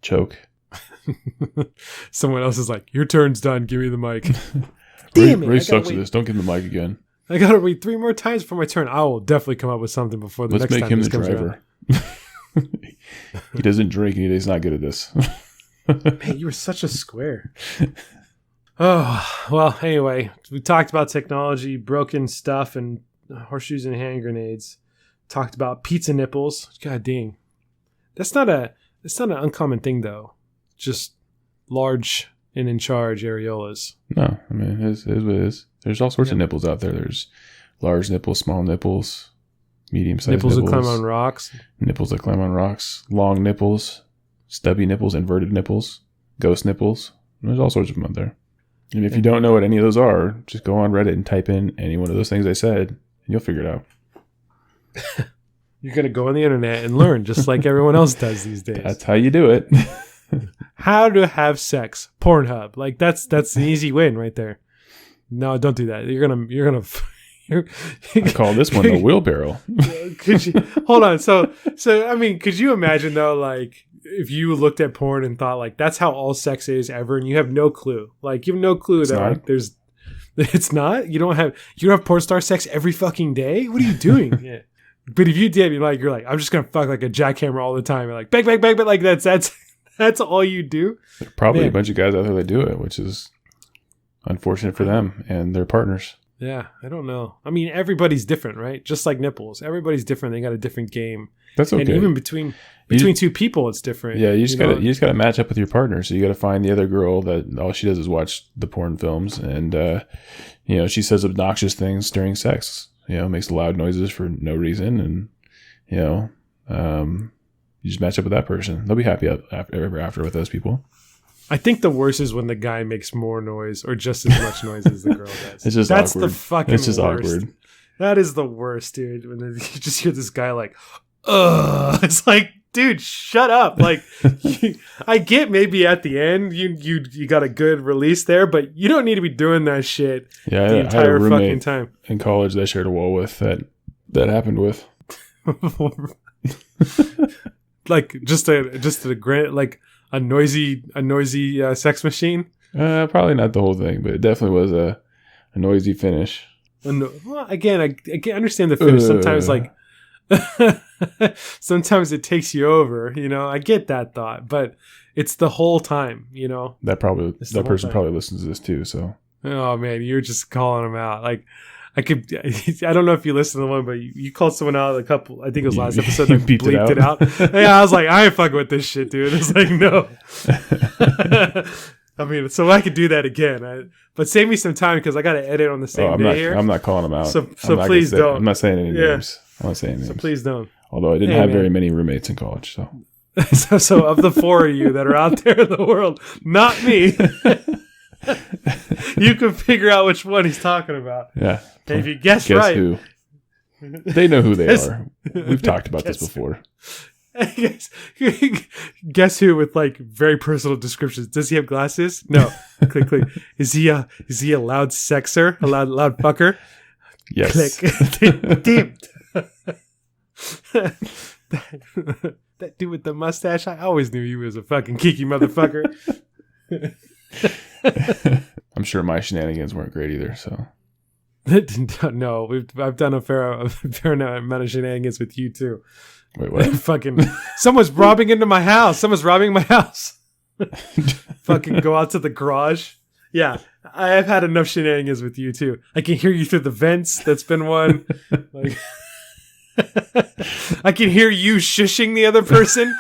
Choke.
Someone else is like, your turn's done. Give me the mic.
Damn it. Ray sucks at this. Don't give him the mic again.
I gotta wait 3 more times for my turn. I will definitely come up with something before the
Let's
next
make
time
him
this
the
comes
driver.
around.
He doesn't drink and he's not good at this.
Man, you were such a square. Oh, well, anyway, we talked about technology, broken stuff, and horseshoes and hand grenades. Talked about pizza nipples. God dang. That's not an uncommon thing, though. Just large and in charge areolas.
No, I mean, it is what it is. There's all sorts of nipples out there. There's large nipples, small nipples, medium-sized nipples.
Nipples that climb on rocks.
Nipples that climb on rocks. Long nipples, stubby nipples, inverted nipples, ghost nipples. There's all sorts of them out there. And if you don't know what any of those are, just go on Reddit and type in any one of those things I said, and you'll figure it out.
You're going to go on the internet and learn just like everyone else does these days.
That's how you do it.
How to have sex. Pornhub. Like that's an easy win right there. No, don't do that. You're gonna
I call this one the wheelbarrow.
Could you hold on? So I mean, could you imagine though, like if you looked at porn and thought like that's how all sex is ever, and you have no clue. Like you have no clue that like there's it's not? You don't have porn star sex every fucking day? What are you doing? Yeah. But if you did, you're like, I'm just gonna fuck like a jackhammer all the time. You're like bang, bang, bang, but like that's all you do.
There are probably a bunch of guys out there that do it, which is unfortunate for them and their partners.
Yeah, I don't know. I mean, everybody's different, right? Just like nipples, everybody's different. They got a different game.
That's okay.
And even between two people, it's different.
Yeah, you just gotta match up with your partner. So you gotta find the other girl that all she does is watch the porn films, and she says obnoxious things during sex. Makes loud noises for no reason, and you just match up with that person. They'll be happy ever after with those people.
I think the worst is when the guy makes more noise or just as much noise as the girl does.
It's just
That's
awkward.
The fucking
It's just
worst.
awkward.
That is the worst, dude. When you just hear this guy like, ugh. It's like, dude, shut up. Like, I get maybe at the end you got a good release there, but you don't need to be doing that shit the entire fucking time.
In college that I shared a wall with that happened with.
Like just a grant, like a noisy sex machine.
Probably not the whole thing, but it definitely was a noisy finish.
Well, again, I understand the finish. Sometimes, like, sometimes it takes you over. I get that thought, but it's the whole time.
That person probably listens to this too. So,
oh man, you're just calling them out. Like, I don't know if you listened to the one, but you called someone out a couple. I think it was last episode. That bleeped it out. Yeah, I was like, I ain't fucking with this shit, dude. It's like, no. I mean, so I could do that again. But save me some time because I got to edit on the same day here.
I'm not calling them out.
So please don't.
I'm not saying any names. I'm not saying names.
So please don't.
Although I didn't have very many roommates in college, so.
so of the 4 of you that are out there in the world, not me. You can figure out which one he's talking about.
Yeah.
And if you guess right.
Who? They know who they are. We've talked about this before.
Guess who with like very personal descriptions. Does he have glasses? No. Click. Is he a loud sexer? A loud fucker?
Yes.
Click. Damn. That dude with the mustache, I always knew he was a fucking geeky motherfucker.
I'm sure my shenanigans weren't great either, so.
No, I've done a fair amount of shenanigans with you too.
Wait, what?
Fucking someone's robbing into my house. Someone's robbing my house. Fucking go out to the garage. Yeah, I've had enough shenanigans with you too. I can hear you through the vents. That's been one. Like, I can hear you shushing the other person.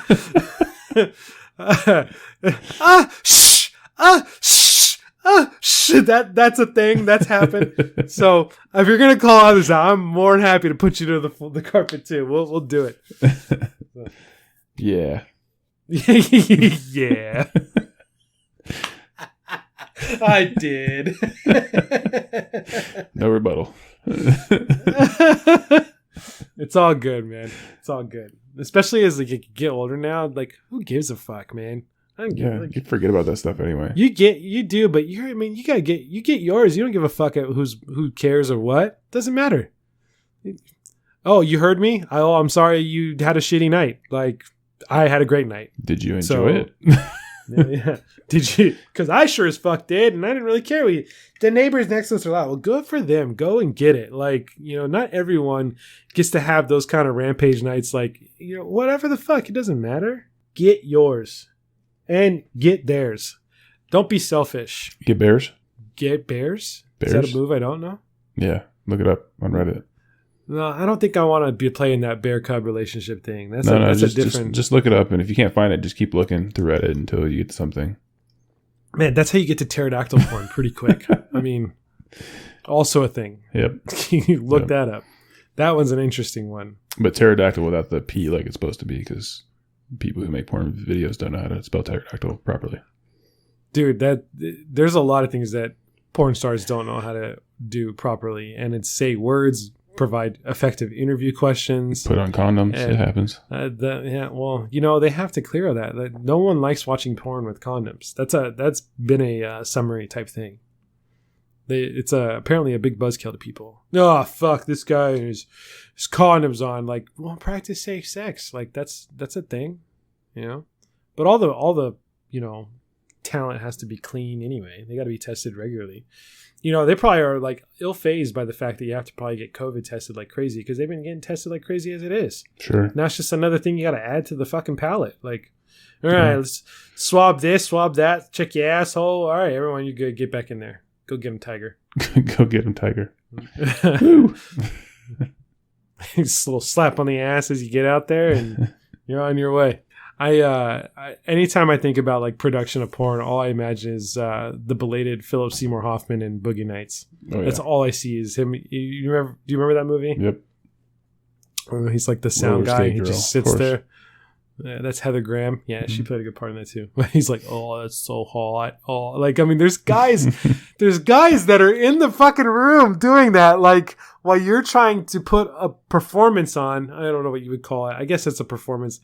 Shit, that's a thing that's happened. So if you're gonna call others out, I'm more than happy to put you to the carpet too. We'll do it.
Yeah.
Yeah. I did.
No rebuttal.
It's all good, man. It's all good. Especially as you get older now. Like, who gives a fuck, man? I don't give
you forget about that stuff anyway.
You do, but you get yours. You don't give a fuck at who cares or what. Doesn't matter. Oh, you heard me? I'm sorry you had a shitty night. Like, I had a great night.
Did you enjoy it?
Yeah. Did you? Because I sure as fuck did, and I didn't really care. The neighbors next to us are loud. Well, good for them. Go and get it. Like, not everyone gets to have those kind of rampage nights. Like, whatever the fuck, it doesn't matter. Get yours and get theirs. Don't be selfish.
Get bears?
Get bears?
Bears?
Is that a move I don't know?
Yeah, look it up on Reddit.
No, I don't think I want to be playing that bear cub relationship thing. That's
just,
a different.
Just look it up, and if you can't find it, just keep looking through Reddit until you get to something.
Man, that's how you get to pterodactyl porn pretty quick. I mean, also a thing.
Yep.
Look that up. That one's an interesting one.
But pterodactyl without the P like it's supposed to be, because people who make porn videos don't know how to spell pterodactyl properly.
Dude, there's a lot of things that porn stars don't know how to do properly, and it's say words, provide effective interview questions,
put on condoms. It happens.
They have to clear that. No one likes watching porn with condoms. That's been a summary type thing. It's apparently a big buzzkill to people. Oh, fuck, this guy his condoms on. Like, well, practice safe sex. Like, that's a thing, But all the talent has to be clean anyway. They got to be tested regularly. They probably are like ill-phased by the fact that you have to probably get COVID tested like crazy, because they've been getting tested like crazy as it is.
Sure.
Now it's just another thing you got to add to the fucking palette. Like, all right, let's swab this, swab that, check your asshole. All right, everyone, you're good. Get back in there. Go get him, Tiger.
Go get him, Tiger. Woo.
Just a little slap on the ass as you get out there, and you're on your way. I anytime I think about like production of porn, all I imagine is the belated Philip Seymour Hoffman in Boogie Nights. Oh, yeah. That's all I see is him. Do you remember that movie?
Yep.
He's like the sound guy. He just sits there. Yeah, that's Heather Graham. Yeah, she played a good part in that too. He's like, oh, that's so hot. Oh, like, I mean, there's guys that are in the fucking room doing that. Like, while you're trying to put a performance on, I don't know what you would call it. I guess it's a performance.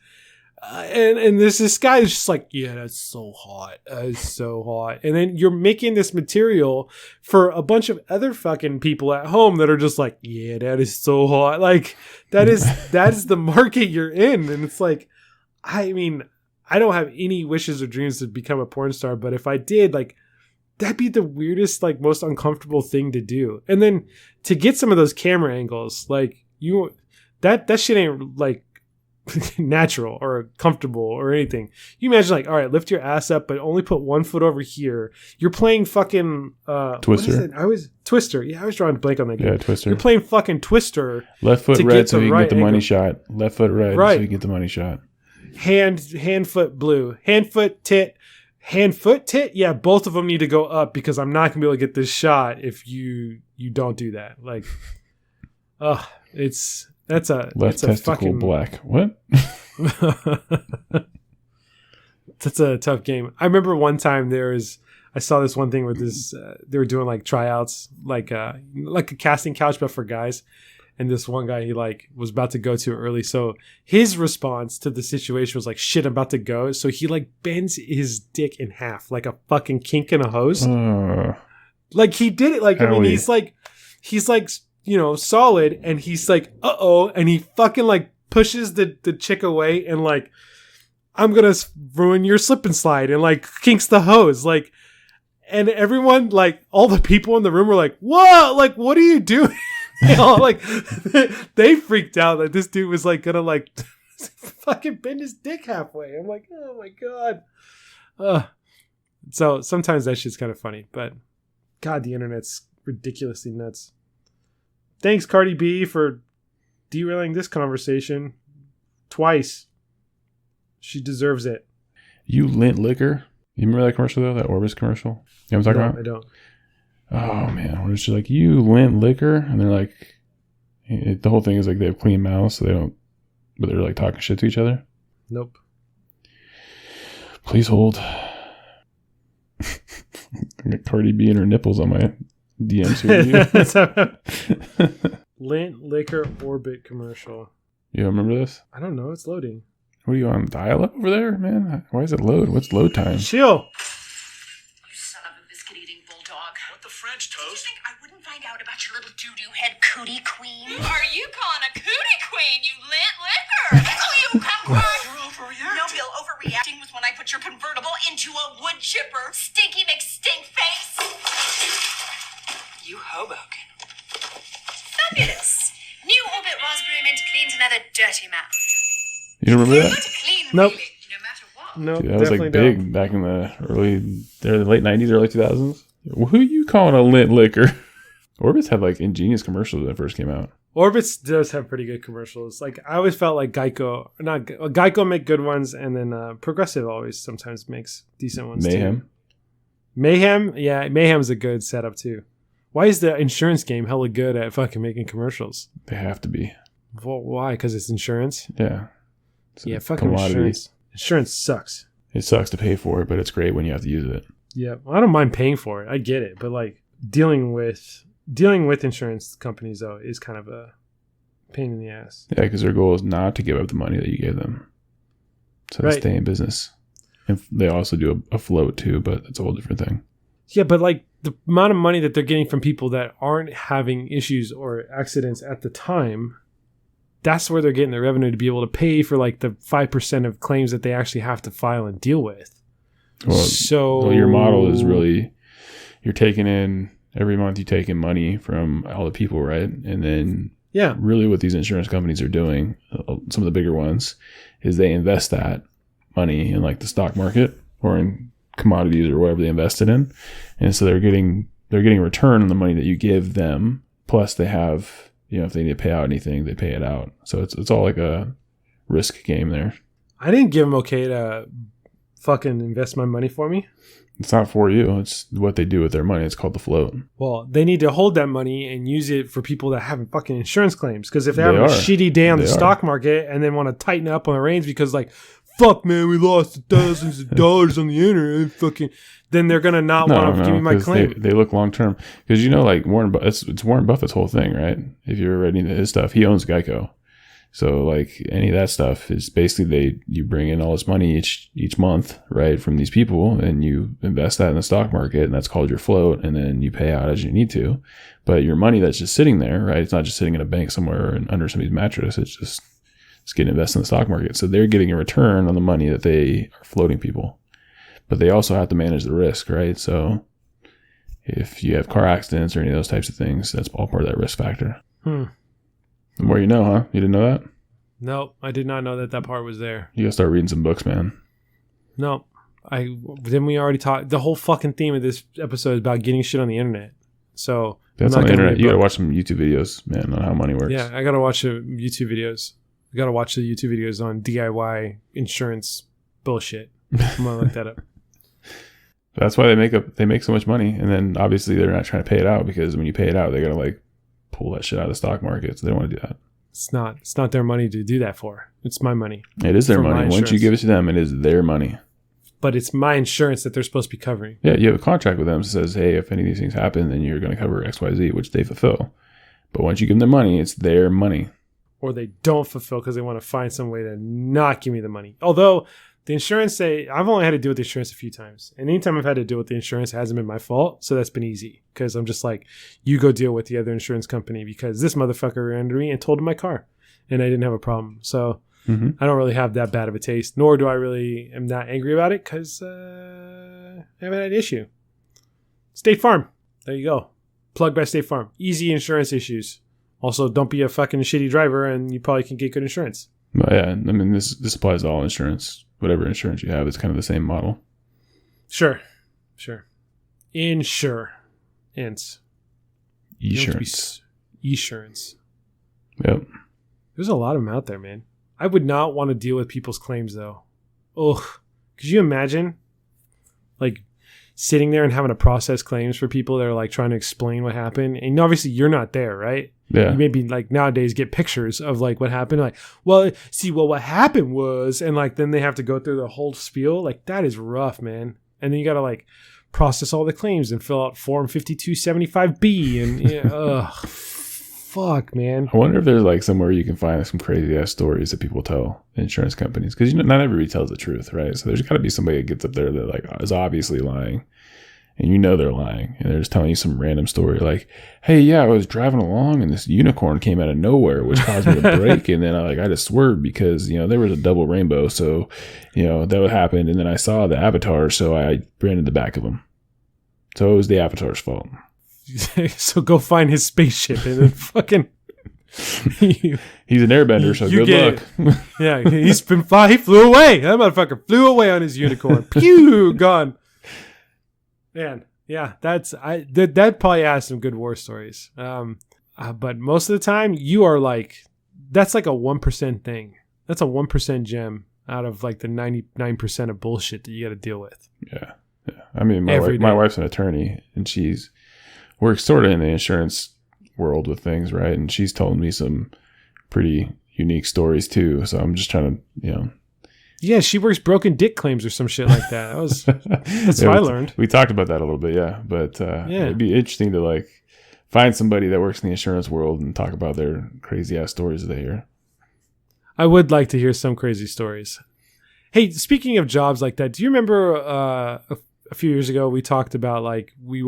And there's this guy who's just like, yeah, that's so hot. That's so hot. And then you're making this material for a bunch of other fucking people at home that are just like, yeah, that is so hot. Like, that is the market you're in. And it's like, I mean, I don't have any wishes or dreams to become a porn star, but if I did, like, that'd be the weirdest, like, most uncomfortable thing to do. And then to get some of those camera angles, like, that shit ain't like natural or comfortable or anything. You imagine, like, all right, lift your ass up, but only put 1 foot over here. You're playing fucking
Twister.
Twister. Yeah, I was drawing a blank on that game.
Yeah, Twister.
You're playing fucking Twister.
Left foot red so you can get the money shot. Left foot red so you get the money shot.
Hand, foot, blue. Hand, foot, tit. Yeah, both of them need to go up, because I'm not gonna be able to get this shot if you don't do that. Like, that's a
left testicle
fucking
black. What?
That's a tough game. I remember one time I saw this one thing with this. They were doing like tryouts, like a casting couch, but for guys. And this one guy, he like was about to go too early. So his response to the situation was like, shit, I'm about to go. So he like bends his dick in half, like a fucking kink in a hose. Like he did it. Like, I mean, he's like, solid. And he's like, uh-oh. And he fucking like pushes the chick away and like, I'm going to ruin your slip and slide, and like kinks the hose. Like, and everyone, like all the people in the room were like, whoa, like, what are you doing? Like they freaked out that this dude was like gonna like fucking bend his dick halfway. I'm like, oh my god. So sometimes that shit's kind of funny, but god, the internet's ridiculously nuts. Thanks, Cardi B, for derailing this conversation twice. She deserves it.
You lint liquor. You remember that commercial though? That Orbis commercial? You know what I'm talking about?
I don't.
Oh man, where it's just like, you lint liquor, and they're like, the whole thing is like they have clean mouths, so they don't, but they're like talking shit to each other.
Nope.
Please hold. I got Cardi B and her nipples on my DMs here.
Lint liquor Orbit commercial.
You remember this?
I don't know. It's loading.
What are you on, dial-up over there, man? Why is it load? What's load time?
Chill.
French toast. Did you think I wouldn't find out about your little doo-doo head cootie queen? Are you calling a cootie queen, you lint liquor? That's who you come from. You're overreacting. No, Bill, overreacting was when I put your convertible into the dirty mouth.
You don't remember that?
Pretty clean,
Nope.
really, no matter what.
No,
Dude, that was like big back in the late 90s, early 2000s. Who you calling a lint liquor? Orbitz had like ingenious commercials when it first came out.
Orbitz does have pretty good commercials. Like I always felt like Geico make good ones, and then Progressive always sometimes makes decent ones too. Mayhem, yeah, Mayhem's a good setup too. Why is the insurance game hella good at fucking making commercials?
They have to be.
Well, why? Because it's insurance.
Yeah.
Yeah, fucking insurance. Insurance sucks.
It sucks to pay for it, but it's great when you have to use it.
Yeah, well, I don't mind paying for it. I get it, but like dealing with insurance companies though is kind of a pain in the ass.
Yeah, because their goal is not to give up the money that you gave them, so they stay in business. And they also do a float too, but it's a whole different thing.
Yeah, but like the amount of money that they're getting from people that aren't having issues or accidents at the time, that's where they're getting their revenue to be able to pay for like the 5% of claims that they actually have to file and deal with.
Well, your model is really, you're taking in, every month you take in money from all the people, right? And then really what these insurance companies are doing, some of the bigger ones, is they invest that money in like the stock market or in commodities or whatever they invested in. And so they're getting a return on the money that you give them. Plus they have, if they need to pay out anything, they pay it out. So it's all like a risk game there.
I didn't give them okay to fucking invest my money for me.
It's not for you. It's what they do with their money. It's called the float.
Well, they need to hold that money and use it for people that have fucking insurance claims. Because if they're having a shitty day on the stock market and then want to tighten up on the reins because like, fuck man, we lost thousands of dollars on the internet, fucking, then they're gonna not want to give me my claim.
They look long term. Because like Warren, it's Warren Buffett's whole thing, right? If you're reading his stuff, he owns Geico. So like any of that stuff is basically you bring in all this money each month, right, from these people, and you invest that in the stock market, and that's called your float, and then you pay out as you need to. But your money that's just sitting there, right, it's not just sitting in a bank somewhere and under somebody's mattress. It's getting invested in the stock market. So they're getting a return on the money that they are floating people. But they also have to manage the risk, right? So if you have car accidents or any of those types of things, that's all part of that risk factor. The more you know, huh? You didn't know that?
No, I did not know that part was there.
You gotta start reading some books, man.
No, then we already talked. The whole fucking theme of this episode is about getting shit on the internet. So
that's on the internet. You gotta watch some YouTube videos, man, on how money works.
Yeah, I gotta watch the YouTube videos. I gotta watch the YouTube videos on DIY insurance bullshit. I'm gonna look that up.
That's why they make so much money, and then obviously they're not trying to pay it out because when you pay it out, they gotta like pull that shit out of the stock market. So they don't want to do that. It's
not their money to do that for. It's my money.
It is their money. Once you give it to them, it is their money.
But it's my insurance that they're supposed to be covering.
Yeah, you have a contract with them that says, hey, if any of these things happen, then you're going to cover XYZ, which they fulfill. But once you give them their money, it's their money.
Or they don't fulfill because they want to find some way to not give me the money. Although the insurance I've only had to deal with the insurance a few times. And anytime I've had to deal with the insurance, it hasn't been my fault. So that's been easy. Because I'm just like, you go deal with the other insurance company because this motherfucker ran under me and totaled my car. And I didn't have a problem. So I don't really have that bad of a taste. Nor do I really am not angry about it because I haven't had an issue. State Farm. There you go. Plug by State Farm. Easy insurance issues. Also, don't be a fucking shitty driver and you probably can get good insurance.
Well, yeah. I mean, this applies to all insurance. Whatever insurance you have, it's kind of the same model. Sure.
Insurance. Insurance.
Yep.
There's a lot of them out there, man. I would not want to deal with people's claims, though. Ugh. Could you imagine, like, sitting there and having to process claims for people that are, like, trying to explain what happened? And obviously, you're not there, right?
Yeah.
You maybe, like, nowadays get pictures of, like, what happened. Like, well, what happened was, and, like, then they have to go through the whole spiel. Like, that is rough, man. And then you got to, like, process all the claims and fill out Form 5275B. And, ugh. Fuck, man.
I wonder if there's like somewhere you can find some crazy ass stories that people tell insurance companies, because not everybody tells the truth, right? So there's got to be somebody that gets up there that like is obviously lying, and they're lying, and they're just telling you some random story like, "Hey, yeah, I was driving along and this unicorn came out of nowhere, which caused me to brake, and then I just swerved because there was a double rainbow, so that would happen, and then I saw the avatar, so I ran in the back of him, so it was the avatar's fault."
So go find his spaceship and then fucking
He's an airbender, so
You
good luck.
Yeah, he flew away. That motherfucker flew away on his unicorn. Pew, gone. Man, yeah, that probably has some good war stories. But most of the time, you are like, that's like a 1% thing. That's a 1% gem out of like the 99% of bullshit that you got to deal with.
Yeah. I mean, my wife's an attorney, and she's works sort of in the insurance world with things, right? And she's told me some pretty unique stories too. So I'm just trying to,
Yeah, she works broken dick claims or some shit like that. That's what I learned.
We talked about that a little bit, yeah. But it'd be interesting to like find somebody that works in the insurance world and talk about their crazy ass stories that they hear. I
would like to hear some crazy stories. Hey, speaking of jobs like that, do you remember a few years ago we talked about like we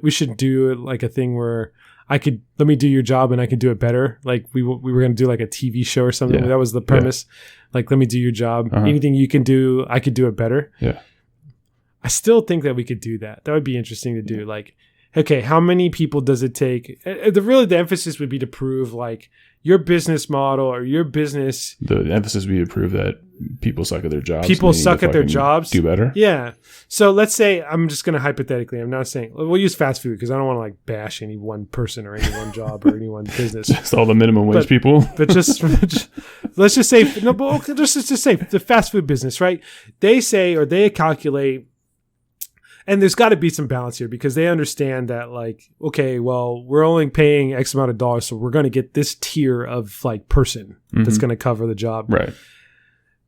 should do like a thing where let me do your job and I could do it better. Like we were going to do like a TV show or something. Yeah. That was the premise. Yeah. Like, let me do your job. Uh-huh. Anything you can do, I could do it better.
Yeah.
I still think that we could do that. That would be interesting to do. Yeah. Like, okay, how many people does it take? The emphasis would be to prove like your business model or your business.
The emphasis would be to prove that people suck at their jobs.
People suck at their jobs.
Do better.
Yeah. So let's say, I'm just going to hypothetically, I'm not saying, we'll use fast food because I don't want to like bash any one person or any one job or any one business.
Just all the minimum wage people.
But just let's just say, no, but okay, let's just say the fast food business, right? They say, or they calculate, and there's got to be some balance here because they understand that like, okay, well, we're only paying X amount of dollars. So we're going to get this tier of like person that's going to cover the job.
Right.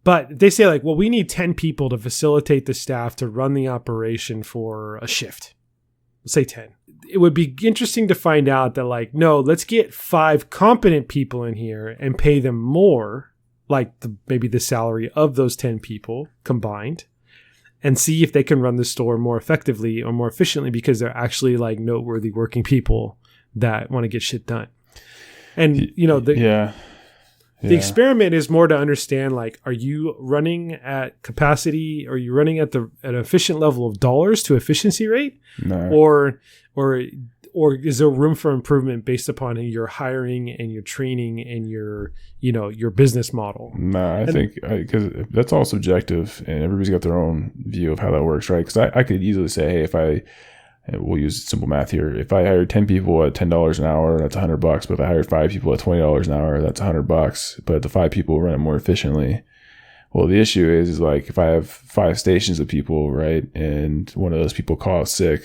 But they say like, well, we need 10 people to facilitate the staff to run the operation for a shift. Let's say 10. It would be interesting to find out that like, no, let's get 5 competent people in here and pay them more, like maybe the salary of those 10 people combined, and see if they can run the store more effectively or more efficiently because they're actually like noteworthy working people that want to get shit done. And, the experiment is more to understand, like, are you running at capacity? Are you running at an efficient level of dollars to efficiency rate?
No.
Or is there room for improvement based upon your hiring and your training and your business model?
No, I think because that's all subjective and everybody's got their own view of how that works, right? Because I could easily say, hey, we'll use simple math here. If I hired 10 people at $10 an hour, that's $100. But if I hired 5 people at $20 an hour, that's $100. But the 5 people run it more efficiently. Well, the issue is like if I have 5 stations of people, right, and one of those people calls sick,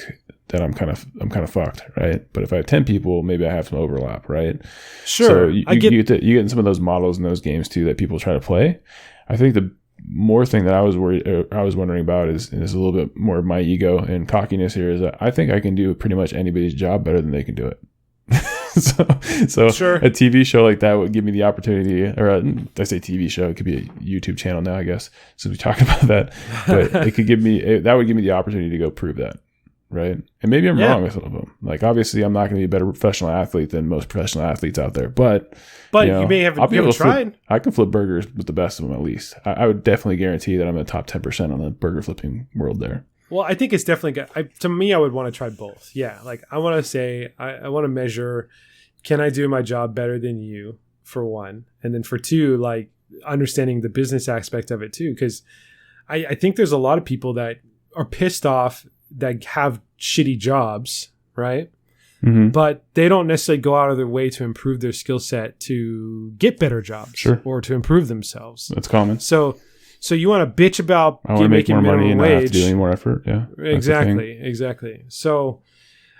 then I'm kind of fucked, right? But if I have 10 people, maybe I have some overlap, right?
Sure.
So you get in some of those models in those games too that people try to play. I think the more thing that I was wondering about is a little bit more of my ego and cockiness here, is that I think I can do pretty much anybody's job better than they can do it. so
sure.
A TV show like that would give me the opportunity, or I say TV show, it could be a YouTube channel now, I guess, since we talked about that. But that would give me the opportunity to go prove that, right? And maybe I'm wrong with some of them. Like, obviously, I'm not going to be a better professional athlete than most professional athletes out there, but
you may have tried.
I can flip burgers with the best of them, at least. I would definitely guarantee that I'm in the top 10% on the burger flipping world there.
Well, I think it's definitely good. To me, I would want to try both. Yeah, like I want to say, I want to measure, can I do my job better than you, for one? And then for two, like understanding the business aspect of it too. Because I think there's a lot of people that are pissed off that have shitty jobs, right?
Mm-hmm.
But they don't necessarily go out of their way to improve their skill set to get better jobs or to improve themselves.
That's common.
So you want to bitch about
I want to make more money and not have to do any more effort. Yeah,
exactly. So,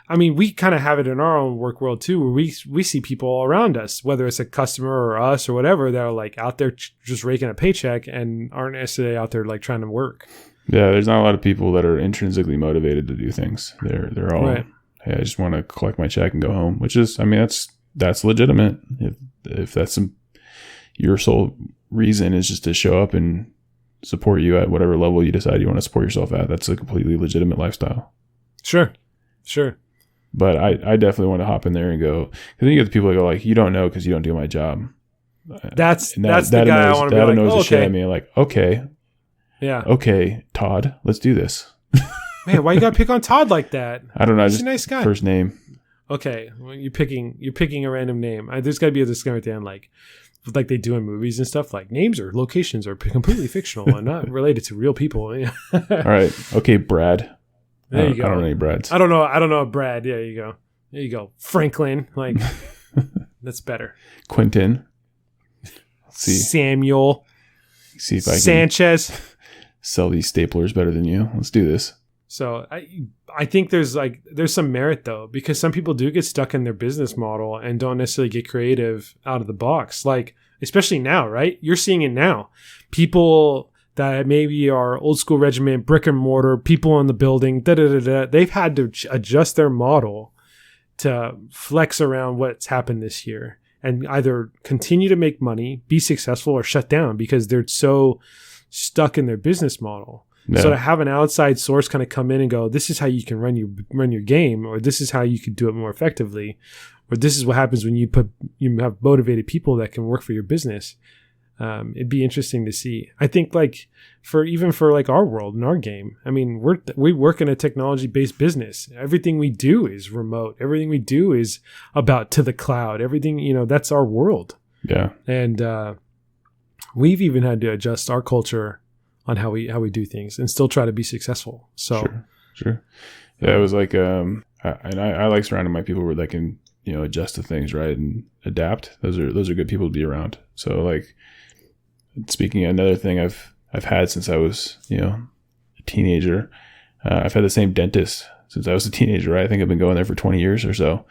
I mean, we kind of have it in our own work world too, where we see people all around us, whether it's a customer or us or whatever, that are like out there just raking a paycheck and aren't necessarily out there like trying to work.
Yeah, there's not a lot of people that are intrinsically motivated to do things. They're all, hey, I just want to collect my check and go home, which is, I mean, that's legitimate. If that's your sole reason is just to show up and support you at whatever level you decide you want to support yourself at, that's a completely legitimate lifestyle.
Sure.
But I definitely want to hop in there and go, because then you get the people that go like, you don't know because you don't do my job.
That's the guy I want to be like,
knows the shit out of me. Like, okay.
Yeah.
Okay, Todd, let's do this.
Man, why you gotta pick on Todd like that?
I don't know.
He's
just
a nice guy.
First name.
okay, well, you're picking a random name. There's got to be a disclaimer at the end, like they do in movies and stuff. Like names or locations are completely fictional and not related to real people.
All right, okay, Brad.
There you go.
I don't know any Brads.
I don't know Brad. Yeah, there you go. Franklin, like that's better.
Quentin. Let's see.
Samuel.
See if I can
Sanchez.
sell these staplers better than you. Let's do this.
So I think there's some merit though, because some people do get stuck in their business model and don't necessarily get creative out of the box. Like, especially now, right? You're seeing it now. People that maybe are old school regiment, brick and mortar, people in the building, they've had to adjust their model to flex around what's happened this year and either continue to make money, be successful, or shut down because they're so stuck in their business model.
Yeah.
So to have an outside source kind of come in and go, this is how you can run your game, or this is how you could do it more effectively, or this is what happens when you have motivated people that can work for your business. It'd be interesting to see. I think for our world and our game, I mean, we work in a technology-based business. Everything we do is remote. Everything we do is about to the cloud. Everything, that's our world.
Yeah.
And we've even had to adjust our culture on how we do things and still try to be successful. So
sure. Yeah, it was like I like surrounding my people where they can, adjust to things, right, and adapt. Those are good people to be around. So like, speaking of another thing I've had since I was, a teenager, I've had the same dentist since I was a teenager, right? I think I've been going there for 20 years or so.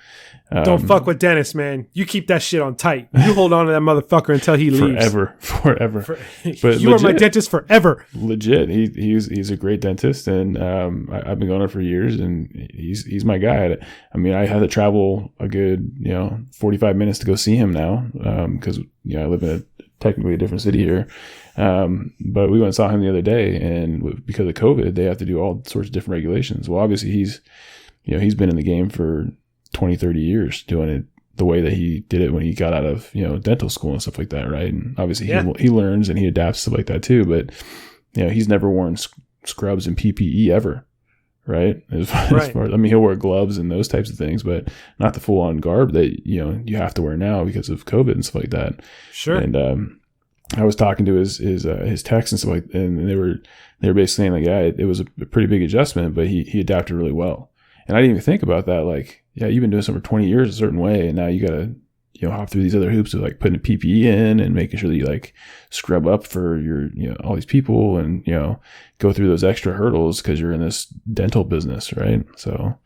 Don't fuck with Dennis, man. You keep that shit on tight. You hold on to that motherfucker until he leaves.
Forever. But
you are my dentist forever.
Legit. He's a great dentist, and I've been going there for years, and he's my guy. I mean, I had to travel a good 45 minutes to go see him now, because I live in technically a different city here. But we went and saw him the other day, and because of COVID, they have to do all sorts of different regulations. Well, obviously he's been in the game for 20, 30 years doing it the way that he did it when he got out of, dental school and stuff like that. Right. And obviously he learns and he adapts, stuff like that too. But, he's never worn scrubs and PPE ever. Right. As far as, I mean, he'll wear gloves and those types of things, but not the full on garb that, you have to wear now because of COVID and stuff like that.
Sure.
And, I was talking to his techs and stuff like, and they were basically saying like, yeah, it was a pretty big adjustment, but he adapted really well. And I didn't even think about that. Like, yeah, you've been doing something for 20 years a certain way, and now you got to, hop through these other hoops of like putting a PPE in and making sure that you like scrub up for your, all these people and, go through those extra hurdles because you're in this dental business, right? So,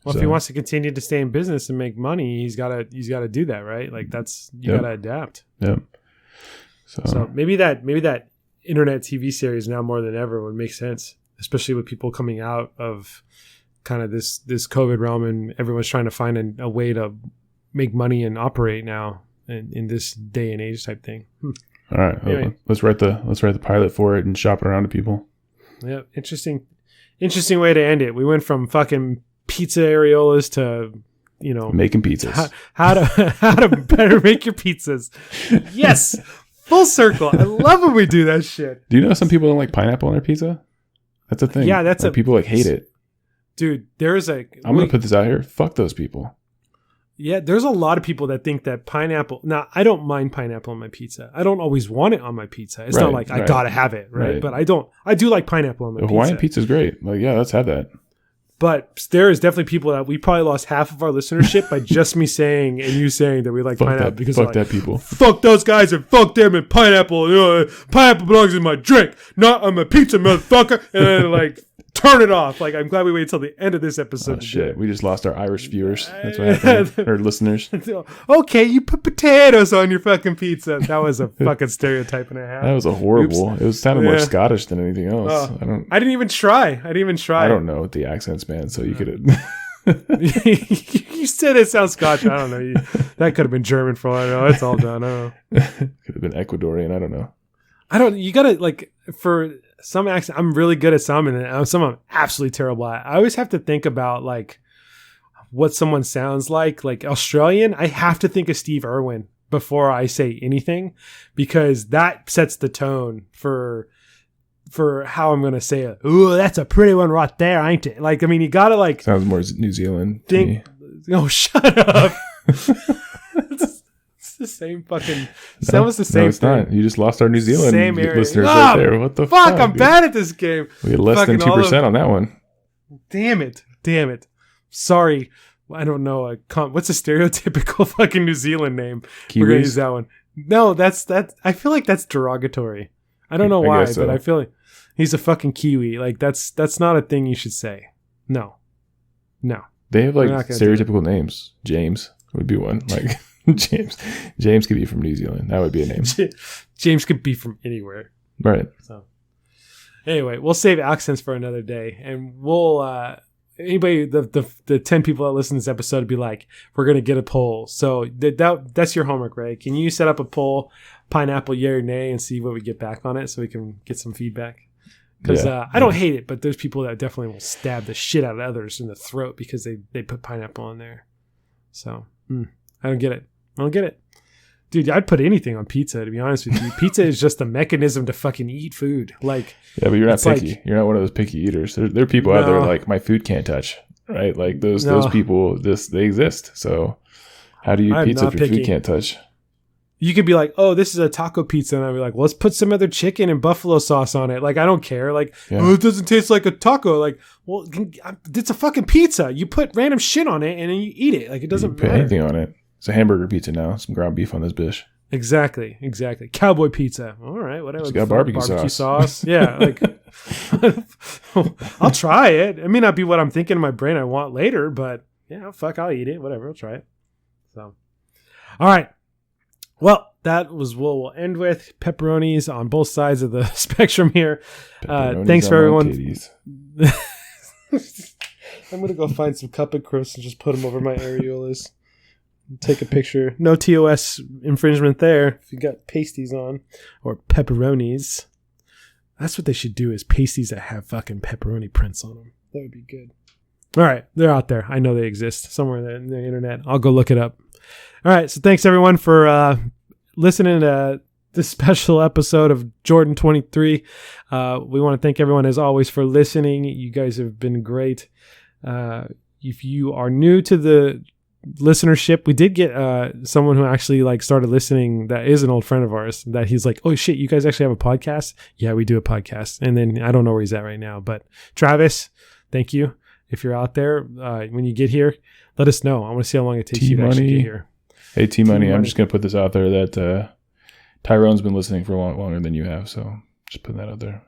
if he wants to continue to stay in business and make money, he's got to do that, right? Like you got to adapt.
Yep.
So maybe that internet TV series now more than ever would make sense, especially with people coming out of kind of this COVID realm and everyone's trying to find a way to make money and operate now in this day and age type thing.
All right. Anyway. Let's write the pilot for it and shop it around to people.
Yeah. Interesting way to end it. We went from fucking pizza areolas to,
making pizzas.
How to better make your pizzas. Yes. Full circle. I love when we do that shit.
Do you know some people don't like pineapple on their pizza? That's a thing.
Yeah,
people hate it.
Dude, I'm
going to put this out here. Fuck those people.
Yeah, there's a lot of people that think that pineapple. Now, I don't mind pineapple on my pizza. I don't always want it on my pizza. It's not like I gotta have it, right? But I do like pineapple on my pizza.
Hawaiian pizza is great. Like, yeah, let's have that.
But there is definitely people that we probably lost half of our listenership by just me saying and you saying that we like pineapple because
fuck that people.
Fuck those guys and fuck them and pineapple. Pineapple belongs in my drink, not on my pizza, motherfucker. And then turn it off. Like, I'm glad we waited till the end of this episode.
Oh, shit. We just lost our Irish viewers. That's what happened. Or listeners.
Okay, you put potatoes on your fucking pizza. That was a fucking stereotype and a half.
That was a horrible. Oops. It was sounded more Scottish than anything else.
I didn't even try.
I don't know the accents, man. So you could have.
You said it sounds Scotch. I don't know. That could have been German for all I know. It's all done. I don't know.
Could have been Ecuadorian. I don't know.
You gotta for some accent, I'm really good at some, and some I'm absolutely terrible at. I always have to think about what someone sounds like. Like Australian, I have to think of Steve Irwin before I say anything, because that sets the tone for how I'm gonna say it. Ooh, that's a pretty one right there, ain't it? You gotta
sounds more New Zealand.
Think Oh, shut up. It's the same fucking. It's almost the same.
No, it's
thing.
not. You just lost our New Zealand
Same area.
listeners right there. What the fuck?
I'm
dude?
bad at this game.
We had less than 2% on that one.
Damn it. Sorry. I don't know. What's a stereotypical fucking New Zealand name?
Kiwis?
We're gonna use that one. No, that's. I feel like that's derogatory. I don't know why, but I feel like he's a fucking Kiwi. Like that's not a thing you should say. No.
They have like stereotypical names. James would be one. Like James could be from New Zealand. That would be a name.
James could be from anywhere.
Right.
So anyway, we'll save accents for another day, and we'll anybody the 10 people that listen to this episode would be like, we're gonna get a poll. So that's your homework, right? Can you set up a poll, Pineapple, yay or nay, and see what we get back on it, so we can get some feedback? Because I don't hate it, but there's people that definitely will stab the shit out of others in the throat because they put pineapple on there. So I don't get it. Dude, I'd put anything on pizza, to be honest with you. Pizza is just a mechanism to fucking eat food. Like,
yeah, but you're not picky. You're not one of those picky eaters. There are people out there like, my food can't touch, right? Like those people, they exist. So how do you eat pizza if your food can't touch?
You could be like, oh, this is a taco pizza. And I'd be like, well, let's put some other chicken and buffalo sauce on it. Like, I don't care. Like, oh, it doesn't taste like a taco. Like, well, it's a fucking pizza. You put random shit on it and then you eat it. Like, it doesn't matter.
Put anything on it. It's a hamburger pizza now. Some ground beef on this bitch.
Exactly. Cowboy pizza. All right, whatever.
It's got barbecue sauce.
Yeah, like, I'll try it. It may not be what I'm thinking in my brain I want later, but yeah, fuck, I'll eat it. Whatever, I'll try it. So, all right. Well, that was what we'll end with. Pepperonis on both sides of the spectrum here. Thanks for everyone. I'm going to go find some Cup and Crisps and just put them over my areolas. Take a picture. No TOS infringement there if you got pasties on. Or pepperonis. That's what they should do, is pasties that have fucking pepperoni prints on them. That would be good. All right. They're out there. I know they exist somewhere in the internet. I'll go look it up. All right. So thanks everyone for listening to this special episode of Jordan 23. We want to thank everyone as always for listening. You guys have been great. If you are new to the listenership, we did get someone who actually like started listening that is an old friend of ours, that he's like, oh shit, you guys actually have a podcast? Yeah, we do a podcast. And then I don't know where he's at right now, but Travis, thank you. If you're out there, when you get here, let us know. I want to see how long it takes you to actually get here.
Hey, T-Money, I'm just going to put this out there that Tyrone's been listening for longer than you have, so just putting that out there.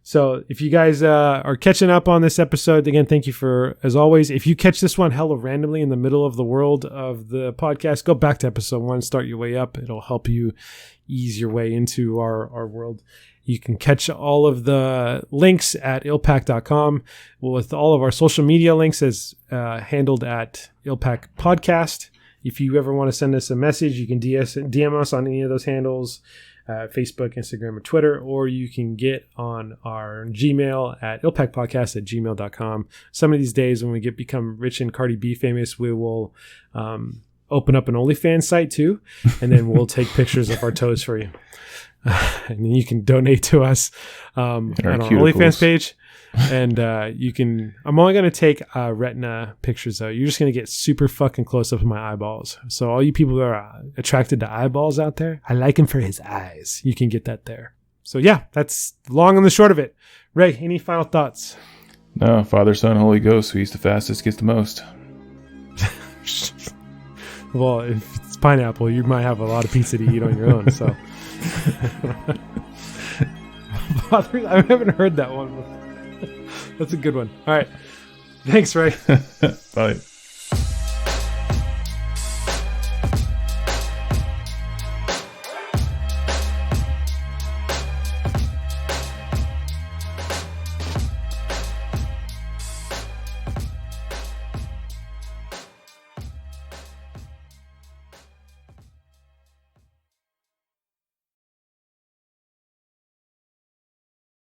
So if you guys are catching up on this episode, again, thank you for, as always, if you catch this one hella randomly in the middle of the world of the podcast, go back to episode 1, start your way up. It'll help you ease your way into our world. You can catch all of the links at illpack.com with all of our social media links as handled at illpack podcast. If you ever want to send us a message, you can DM us on any of those handles. Facebook, Instagram, or Twitter, or you can get on our Gmail at illpackpodcast@gmail.com. Some of these days when we become rich and Cardi B famous, we will open up an OnlyFans site too, and then we'll take pictures of our toes for you. And then you can donate to us on our OnlyFans page. And you can, I'm only going to take retina pictures though. You're just going to get super fucking close up of my eyeballs. So all you people that are attracted to eyeballs out there, I like him for his eyes. You can get that there. So yeah, that's long and the short of it. Ray, any final thoughts?
No, Father, Son, Holy Ghost, who's the fastest gets the most.
Well, if it's pineapple, you might have a lot of pizza to eat on your own. So Father, I haven't heard that one before. That's a good one. All right. Thanks, Ray.
Bye.